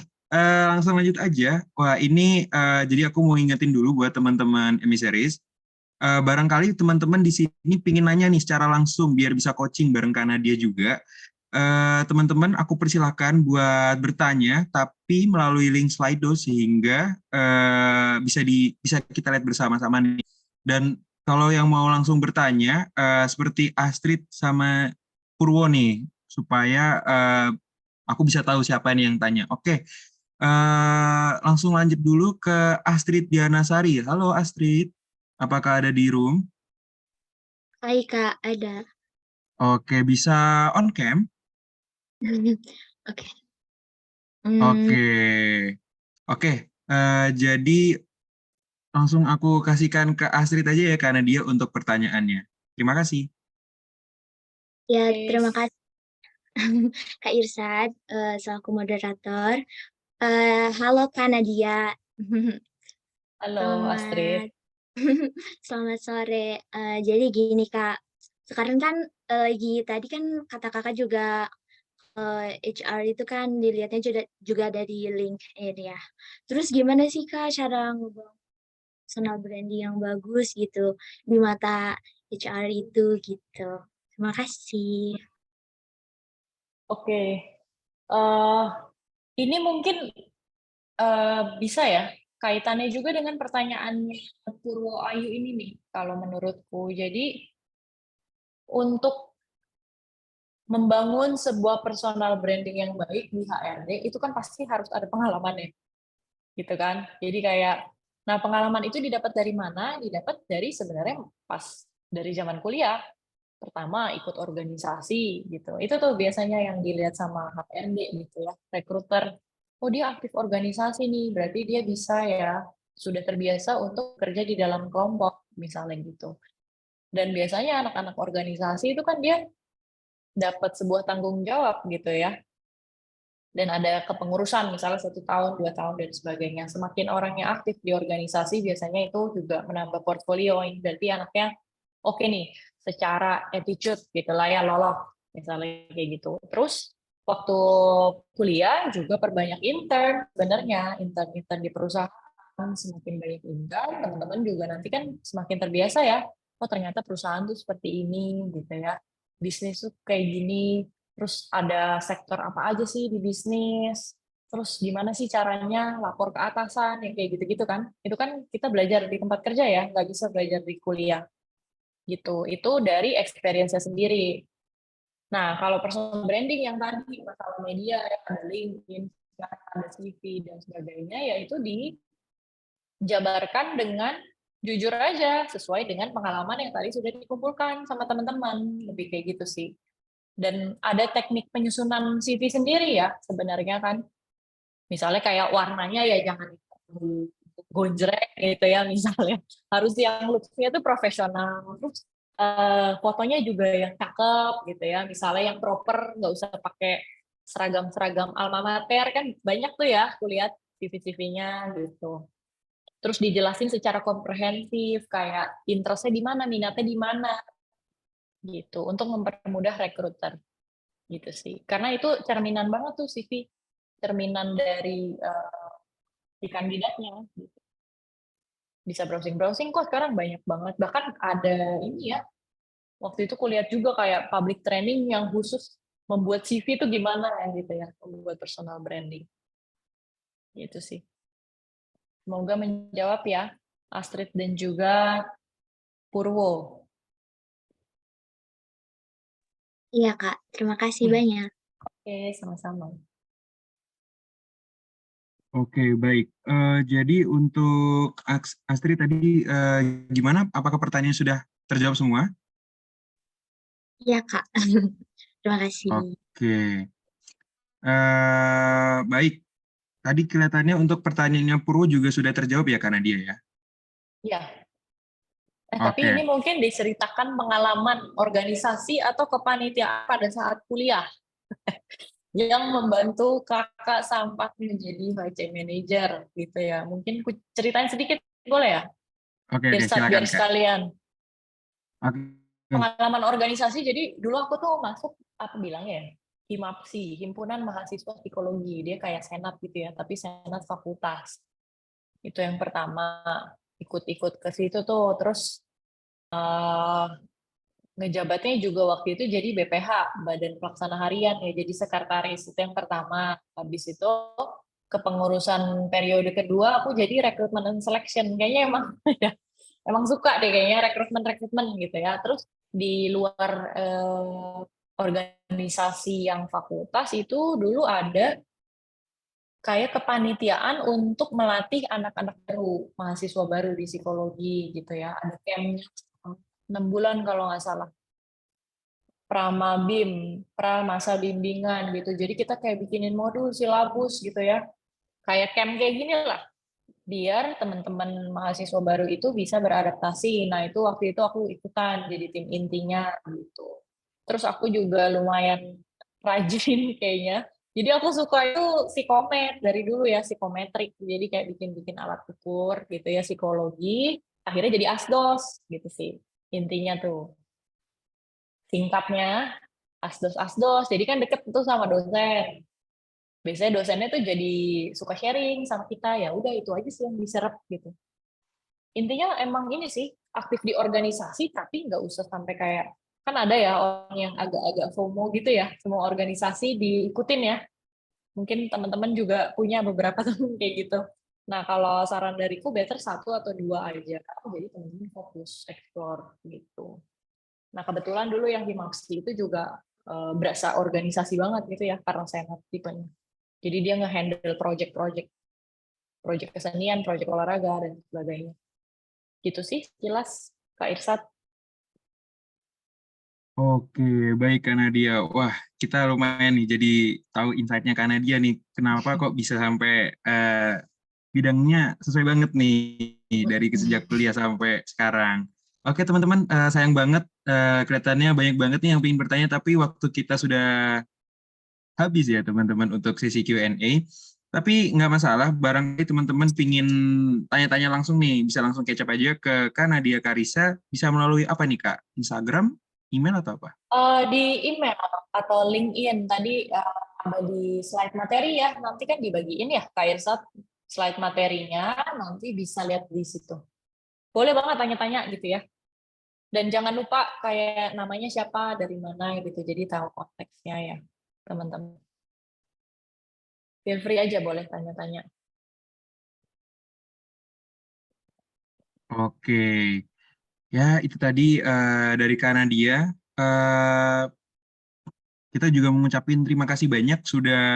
langsung lanjut aja. Wah, ini jadi aku mau ingetin dulu buat teman-teman emisaris. Barangkali teman-teman di sini pingin nanya nih secara langsung biar bisa coaching bareng Kak Nadia juga. Teman-teman, aku persilakan buat bertanya, tapi melalui link Slido sehingga bisa kita lihat bersama-sama nih. Dan kalau yang mau langsung bertanya, seperti Astrid sama Purwo nih, supaya aku bisa tahu siapa nih yang tanya. Oke, langsung lanjut dulu ke Astrid Dianasari. Halo Astrid, apakah ada di room? Hai Kak, ada. Oke, bisa on cam? Oke. Oke, oke. Jadi langsung aku kasihkan ke Astrid aja ya karena dia untuk pertanyaannya. Terima kasih. Ya, Oke. terima kasih Kak Irsad selaku moderator. Halo Kak Nadia. Halo Astrid. Selamat sore. Jadi gini Kak, sekarang kan tadi kan kata Kakak juga HR itu kan dilihatnya juga dari LinkedIn ya. Terus gimana sih Kak cara ngebangun personal branding yang bagus gitu di mata HR itu gitu. Terima kasih. Oke. Ini mungkin bisa ya kaitannya juga dengan pertanyaannya Purwo Ayu ini nih kalau menurutku. Jadi untuk membangun sebuah personal branding yang baik di HRD itu kan pasti harus ada pengalamannya, gitu kan? Jadi kayak, nah pengalaman itu didapat dari mana? Didapat dari sebenarnya pas dari zaman kuliah. Pertama ikut organisasi gitu. Itu tuh biasanya yang dilihat sama HRD gitu ya, rekruter. Oh dia aktif organisasi nih, berarti dia bisa ya sudah terbiasa untuk kerja di dalam kelompok misalnya gitu. Dan biasanya anak-anak organisasi itu kan dia dapat sebuah tanggung jawab gitu ya. Dan ada kepengurusan misalnya 1 tahun, 2 tahun dan sebagainya. Semakin orang yang aktif di organisasi biasanya itu juga menambah portfolio. Ini berarti anaknya oke nih secara attitude gitu lah ya lolos misalnya kayak gitu. Terus waktu kuliah juga perbanyak intern sebenarnya intern di perusahaan semakin banyak intern teman-teman juga nanti kan semakin terbiasa ya oh ternyata perusahaan tuh seperti ini gitu ya bisnis tuh kayak gini terus ada sektor apa aja sih di bisnis terus gimana sih caranya lapor ke atasan yang kayak gitu-gitu kan itu kan kita belajar di tempat kerja ya nggak bisa belajar di kuliah gitu. Itu dari experience-nya sendiri. Nah, kalau personal branding yang tadi masalah media, ya, ada LinkedIn, ada CV dan sebagainya, yaitu dijabarkan dengan jujur aja sesuai dengan pengalaman yang tadi sudah dikumpulkan sama teman-teman, lebih kayak gitu sih. Dan ada teknik penyusunan CV sendiri ya sebenarnya kan. Misalnya kayak warnanya ya jangan gonjreng gitu ya misalnya. Harus yang look-nya itu profesional. Terus fotonya juga yang cakep gitu ya. Misalnya yang proper, nggak usah pakai seragam-seragam alma mater kan banyak tuh ya kulihat CV-CV-nya gitu. Terus dijelasin secara komprehensif kayak interestnya di mana, minatnya di mana gitu untuk mempermudah rekruter gitu sih. Karena itu cerminan banget tuh CV, cerminan dari si kandidatnya. Gitu. Bisa browsing-browsing kok sekarang banyak banget. Bahkan ada ini ya, waktu itu kulihat juga kayak public training yang khusus membuat CV itu gimana ya gitu ya, membuat personal branding. Gitu sih. Semoga menjawab ya, Astrid dan juga Purwo. Iya, Kak. Terima kasih Hmm. banyak. Oke, sama-sama. Oke, baik. Jadi untuk Astrid tadi gimana? Apakah pertanyaan sudah terjawab semua? Iya, Kak. Terima kasih. Oke. Baik. Tadi kelihatannya untuk pertanyaannya Purwo juga sudah terjawab ya karena dia ya. Ya. Tapi Oke. ini mungkin diceritakan pengalaman organisasi atau kepanitiaan pada saat kuliah yang membantu kakak sampai menjadi HC manager gitu ya. Mungkin ku ceritain sedikit boleh ya? Oke, Biar silakan Kak. sekalian. Oke. Pengalaman organisasi, jadi dulu aku tuh masuk, apa bilangnya ya, HIMAPSI, Himpunan Mahasiswa Psikologi. Dia kayak senat gitu ya, tapi senat fakultas. Itu yang pertama, ikut-ikut ke situ tuh. Terus ngejabatnya juga waktu itu jadi BPH, Badan Pelaksana Harian ya, jadi sekretaris. Itu yang pertama. Habis itu kepengurusan periode kedua, aku jadi recruitment and selection. Kayaknya emang ya, emang suka deh kayaknya rekrutmen gitu ya. Terus di luar organisasi yang fakultas itu dulu ada kayak kepanitiaan untuk melatih anak-anak baru, mahasiswa baru di psikologi gitu ya. Ada campnya 6 bulan kalau nggak salah. Pramabim, pra masa bimbingan gitu. Jadi kita kayak bikinin modul silabus gitu ya. Kayak camp kayak gini lah. Biar teman-teman mahasiswa baru itu bisa beradaptasi. Nah, itu waktu itu aku ikutan jadi tim intinya gitu. Terus aku juga lumayan rajin kayaknya. Jadi aku suka itu psikomet dari dulu ya, psikometrik. Jadi kayak bikin-bikin alat ukur gitu ya, psikologi. Akhirnya jadi asdos gitu sih. Intinya tuh. Singkatnya asdos-asdos. Jadi kan deket tuh sama dosen. Biasanya dosennya tuh jadi suka sharing sama kita, ya udah itu aja sih yang diserap gitu. Intinya emang ini sih, aktif di organisasi tapi nggak usah sampai kayak, kan ada ya orang yang agak-agak FOMO gitu ya, semua organisasi diikutin ya. Mungkin teman-teman juga punya beberapa teman kayak gitu. Nah, kalau saran dariku better 1 atau 2 aja. Jadi teman-teman fokus explore gitu. Nah, kebetulan dulu yang di Himapsi itu juga berasa organisasi banget gitu ya, karena senat tipenya. Jadi dia nge-handle project-project kesenian, project olahraga, dan sebagainya. Gitu sih, jelas, Kak Irsat. Oke, baik Kak Nadia. Wah, kita lumayan nih jadi tahu insight-nya Kak Nadia nih. Kenapa kok bisa sampai bidangnya sesuai banget nih dari sejak kuliah sampai sekarang. Oke teman-teman, sayang banget kelihatannya banyak banget nih yang ingin bertanya, tapi waktu kita sudah habis ya teman-teman untuk sesi Q&A. Tapi nggak masalah, barangkali teman-teman pingin tanya-tanya langsung nih, bisa langsung kecap aja ke Kak Nadia Karisa, bisa melalui apa nih Kak? Instagram, email atau apa? Di email atau LinkedIn tadi ada di slide materi ya, nanti kan dibagiin ya Kak Irsat slide materinya, nanti bisa lihat di situ. Boleh banget tanya-tanya gitu ya. Dan jangan lupa kayak namanya siapa, dari mana gitu, jadi tahu konteksnya ya teman-teman. Feel free aja boleh tanya-tanya. Oke, ya itu tadi dari Kak Nadia. Kita juga mengucapkan terima kasih banyak sudah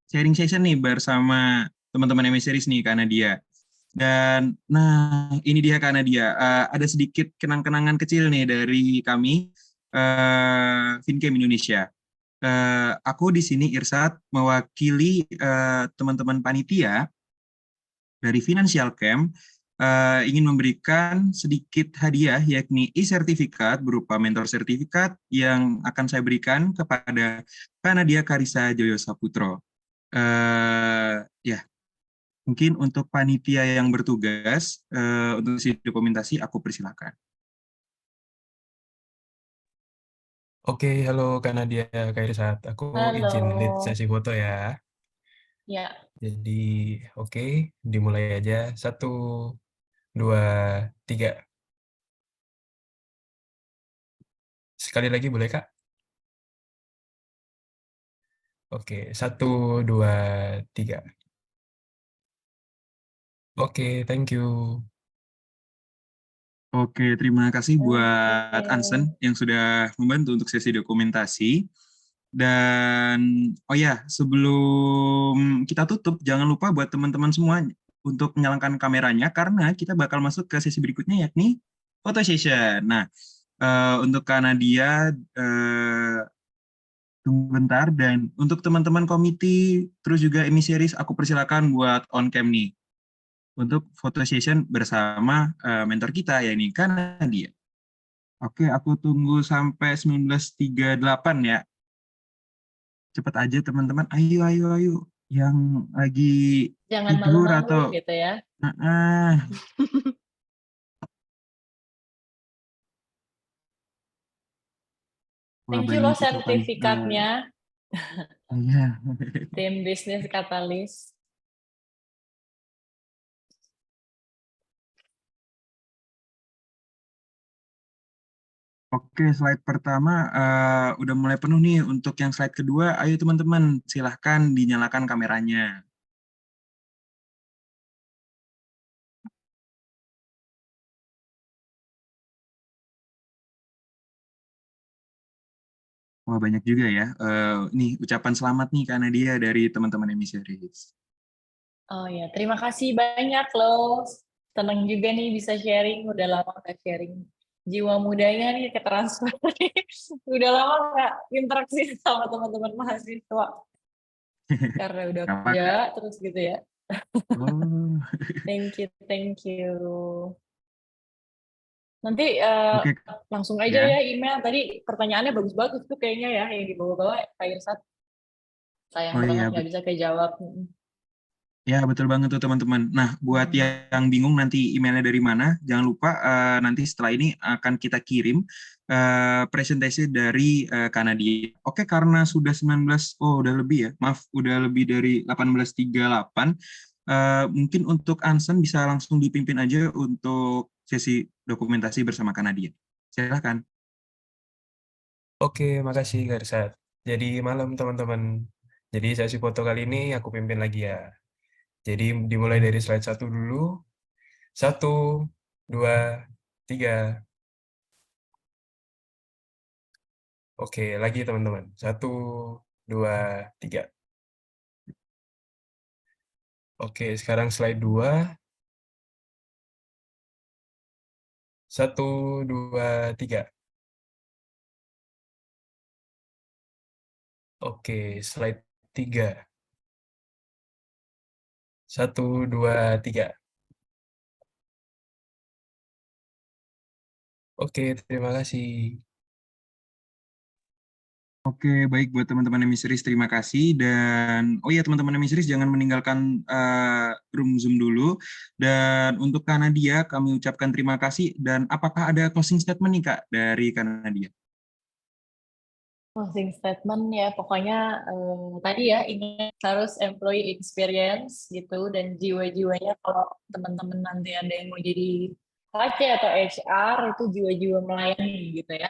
sharing session nih bersama teman-teman MS Series nih Kak Nadia. Dan nah ini dia Kak Nadia, ada sedikit kenang-kenangan kecil nih dari kami Fincam Indonesia. Aku di sini Irsat mewakili teman-teman panitia dari Financial Camp ingin memberikan sedikit hadiah yakni e-sertifikat berupa mentor sertifikat yang akan saya berikan kepada Kak Nadia Karisa Joyo Saputro. Ya, mungkin untuk panitia yang bertugas untuk si dokumentasi aku persilakan. Oke, halo Kak Nadia Kairisat. Aku izin lead Halo. sesi foto ya. Ya. Jadi, oke, dimulai aja. 1, 2, 3. Sekali lagi boleh, Kak? Oke, 1, 2, 3. Oke, thank you. Oke, terima kasih buat Ansen Oke. yang sudah membantu untuk sesi dokumentasi. Dan oh ya, sebelum kita tutup, jangan lupa buat teman-teman semua untuk menyalakan kameranya karena kita bakal masuk ke sesi berikutnya yakni photo session. Nah, untuk Kak Nadia, tunggu bentar, dan untuk teman-teman komite, terus juga series, aku persilakan buat on cam nih untuk photo session bersama mentor kita, yakni Kak Nadia. Oke, aku tunggu sampai 19.38 ya. Cepet aja teman-teman, ayo, ayo, ayo. Yang lagi Jangan tidur malu-malu atau... gitu ya. Wah, Thank you loh banyak ucapan. sertifikatnya, Iya. tim bisnis Katalis. Oke, slide pertama udah mulai penuh nih. Untuk yang slide kedua, ayo teman-teman, silahkan dinyalakan kameranya. Wah, banyak juga ya. Nih, ucapan selamat nih karena dia dari teman-teman Series. Oh ya, terima kasih banyak loh. Senang juga nih bisa sharing, udah lama nggak sharing. Jiwa mudanya nih ketransfer. Udah lama nggak interaksi sama teman-teman mahasiswa. Karena udah Gak apa, kerja, Kak. terus gitu ya. Oh. Thank you, thank you. Nanti Oke, langsung aja ya. ya email. Tadi pertanyaannya bagus-bagus tuh kayaknya ya, yang dibawa-bawa Kak Irsat. Sayang Oh banget iya, nggak bisa kejawab. ya, betul banget tuh teman-teman. Nah, buat yang bingung nanti emailnya dari mana, jangan lupa nanti setelah ini akan kita kirim presentasi dari Kanadia. Oke, karena sudah 19, oh udah lebih ya, maaf, udah lebih dari 18.38, mungkin untuk Ansen bisa langsung dipimpin aja untuk sesi dokumentasi bersama Kanadia. Silakan. Oke, makasih Garsat. Jadi malam teman-teman. Jadi sesi foto kali ini aku pimpin lagi ya. Jadi dimulai dari slide 1 dulu. 1, 2, 3. Oke, lagi teman-teman. 1, 2, 3. Oke, sekarang slide 2. 1, 2, 3. Oke, slide 3. 1, 2, 3. Oke, terima kasih. Oke, baik buat teman-teman Emiseries, terima kasih. Dan, oh iya teman-teman Emiseries, jangan meninggalkan room Zoom dulu. Dan untuk Kanadia, kami ucapkan terima kasih. Dan apakah ada closing statement nih Kak, dari Kanadia? Closing statement ya, pokoknya tadi ya, ini harus employee experience gitu, dan jiwa-jiwanya kalau teman-teman nanti ada yang mau jadi HC atau HR, itu jiwa-jiwa melayani gitu ya.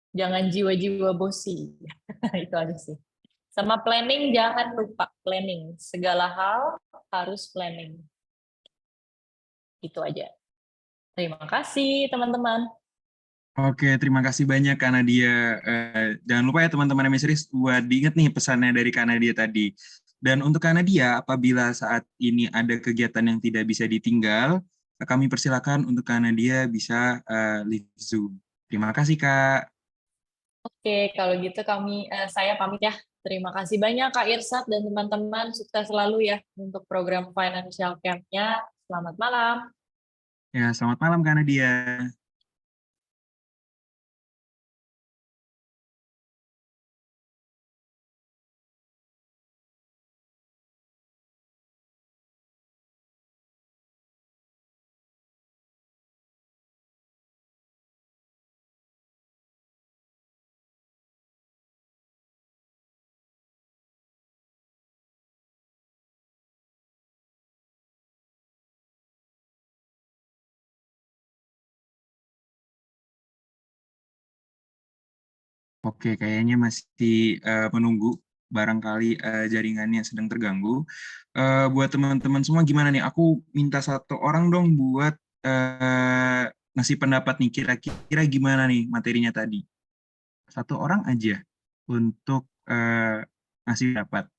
Jangan jiwa-jiwa bosi. Itu aja sih. Sama planning, jangan lupa planning. Segala hal harus planning. Itu aja. Terima kasih teman-teman. Oke, terima kasih banyak Kak Nadia. Jangan lupa ya teman-teman Emiseries, buat diingat nih pesannya dari Kak Nadia tadi. Dan untuk Kak Nadia, apabila saat ini ada kegiatan yang tidak bisa ditinggal, kami persilakan untuk Kak Nadia bisa leave Zoom. Terima kasih Kak. Oke, kalau gitu saya pamit ya. Terima kasih banyak Kak Irsat dan teman-teman. Sukses selalu ya untuk program Financial Camp-nya. Selamat malam. Ya, selamat malam Kak Nadia. Oke, kayaknya masih menunggu, barangkali jaringannya sedang terganggu. Buat teman-teman semua gimana nih? Aku minta satu orang dong buat ngasih pendapat nih, kira-kira gimana nih materinya tadi? Satu orang aja untuk ngasih pendapat.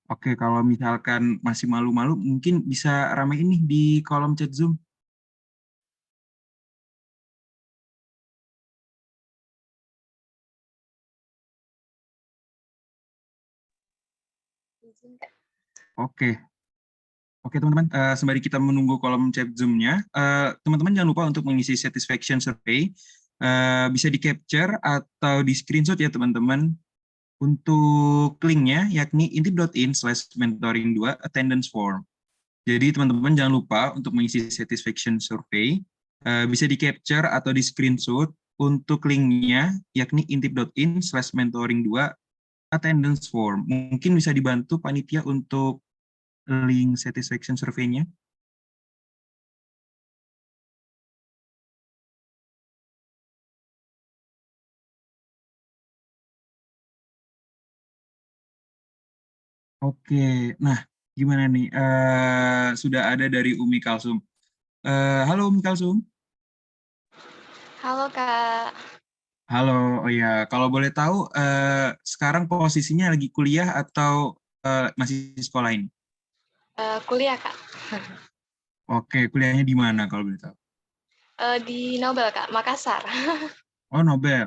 Oke, kalau misalkan masih malu-malu, mungkin bisa ramein nih di kolom chat Zoom. Oke, oke teman-teman, sembari kita menunggu kolom chat Zoom-nya, teman-teman jangan lupa untuk mengisi satisfaction survey. Bisa di-capture atau di-screenshot ya teman-teman. Untuk linknya yakni intip.in/mentoring2 attendance form. Jadi teman-teman jangan lupa untuk mengisi satisfaction survey, bisa di-capture atau di-screenshot untuk linknya yakni intip.in/mentoring2 attendance form. Mungkin bisa dibantu panitia untuk link satisfaction survey-nya. Oke, nah gimana nih? Sudah ada dari Umi Kalsum. Halo Umi Kalsum. Halo Kak. Halo, oh ya, kalau boleh tahu sekarang posisinya lagi kuliah atau masih sekolah ini? Kuliah Kak. Oke, kuliahnya di mana kalau boleh tahu? Di Nobel Kak, Makassar. Oh, Nobel.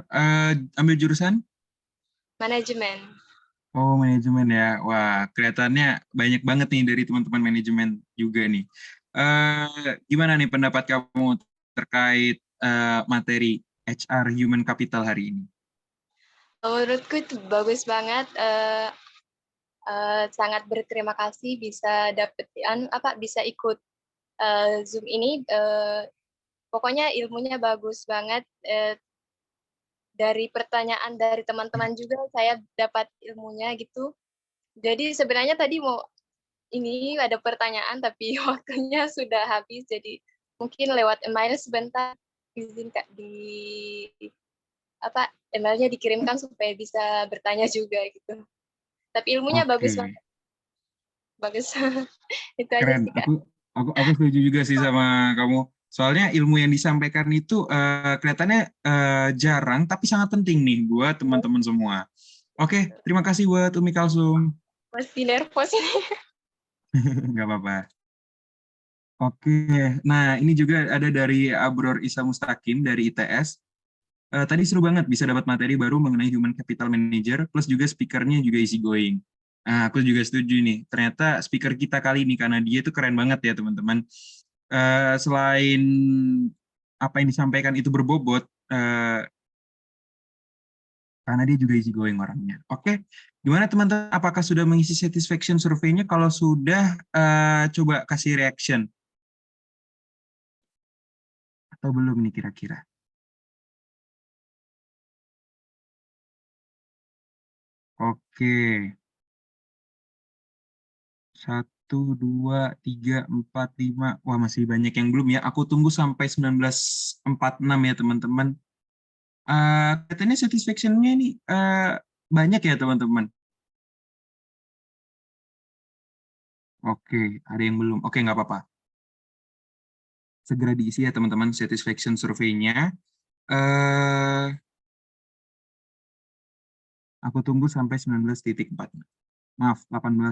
Ambil jurusan? Manajemen. Oh, manajemen ya. Wah, kelihatannya banyak banget nih dari teman-teman manajemen juga nih. Gimana nih pendapat kamu terkait materi HR Human Capital hari ini? Menurutku itu bagus banget. Sangat berterima kasih bisa bisa ikut Zoom ini. Pokoknya ilmunya bagus banget. Dari pertanyaan dari teman-teman juga saya dapat ilmunya gitu. Jadi sebenarnya tadi mau ini ada pertanyaan tapi waktunya sudah habis, jadi mungkin lewat email sebentar izin Kak emailnya dikirimkan supaya bisa bertanya juga gitu. Tapi ilmunya bagus Oke, banget. Bagus. Itu aja keren. sih Kak. Aku setuju juga sih sama kamu. Soalnya ilmu yang disampaikan itu kelihatannya jarang tapi sangat penting nih buat teman-teman semua. Oke, terima kasih buat Umi Kalsum. Masih nervous ini. Nggak apa-apa. Oke, nah ini juga ada dari Abror Isa Mustaqim dari ITS. Tadi seru banget bisa dapat materi baru mengenai Human Capital Manager, plus juga speakernya juga easy going. Nah, aku juga setuju nih. Ternyata speaker kita kali ini, karena dia itu keren banget ya teman-teman. Selain apa yang disampaikan itu berbobot, karena dia juga easy going orangnya. Oke, gimana teman-teman? Apakah sudah mengisi satisfaction survei-nya? Kalau sudah, coba kasih reaction. Atau belum nih kira-kira? Oke. 1, 2, 3, 4, 5. Wah, masih banyak yang belum ya. Aku tunggu sampai 19.46 ya, teman-teman. Katanya satisfaction-nya ini banyak ya, teman-teman. Oke, ada yang belum. Oke, nggak apa-apa. Segera diisi ya, teman-teman, satisfaction survei-nya. Aku tunggu sampai 19.4. Maaf, 18.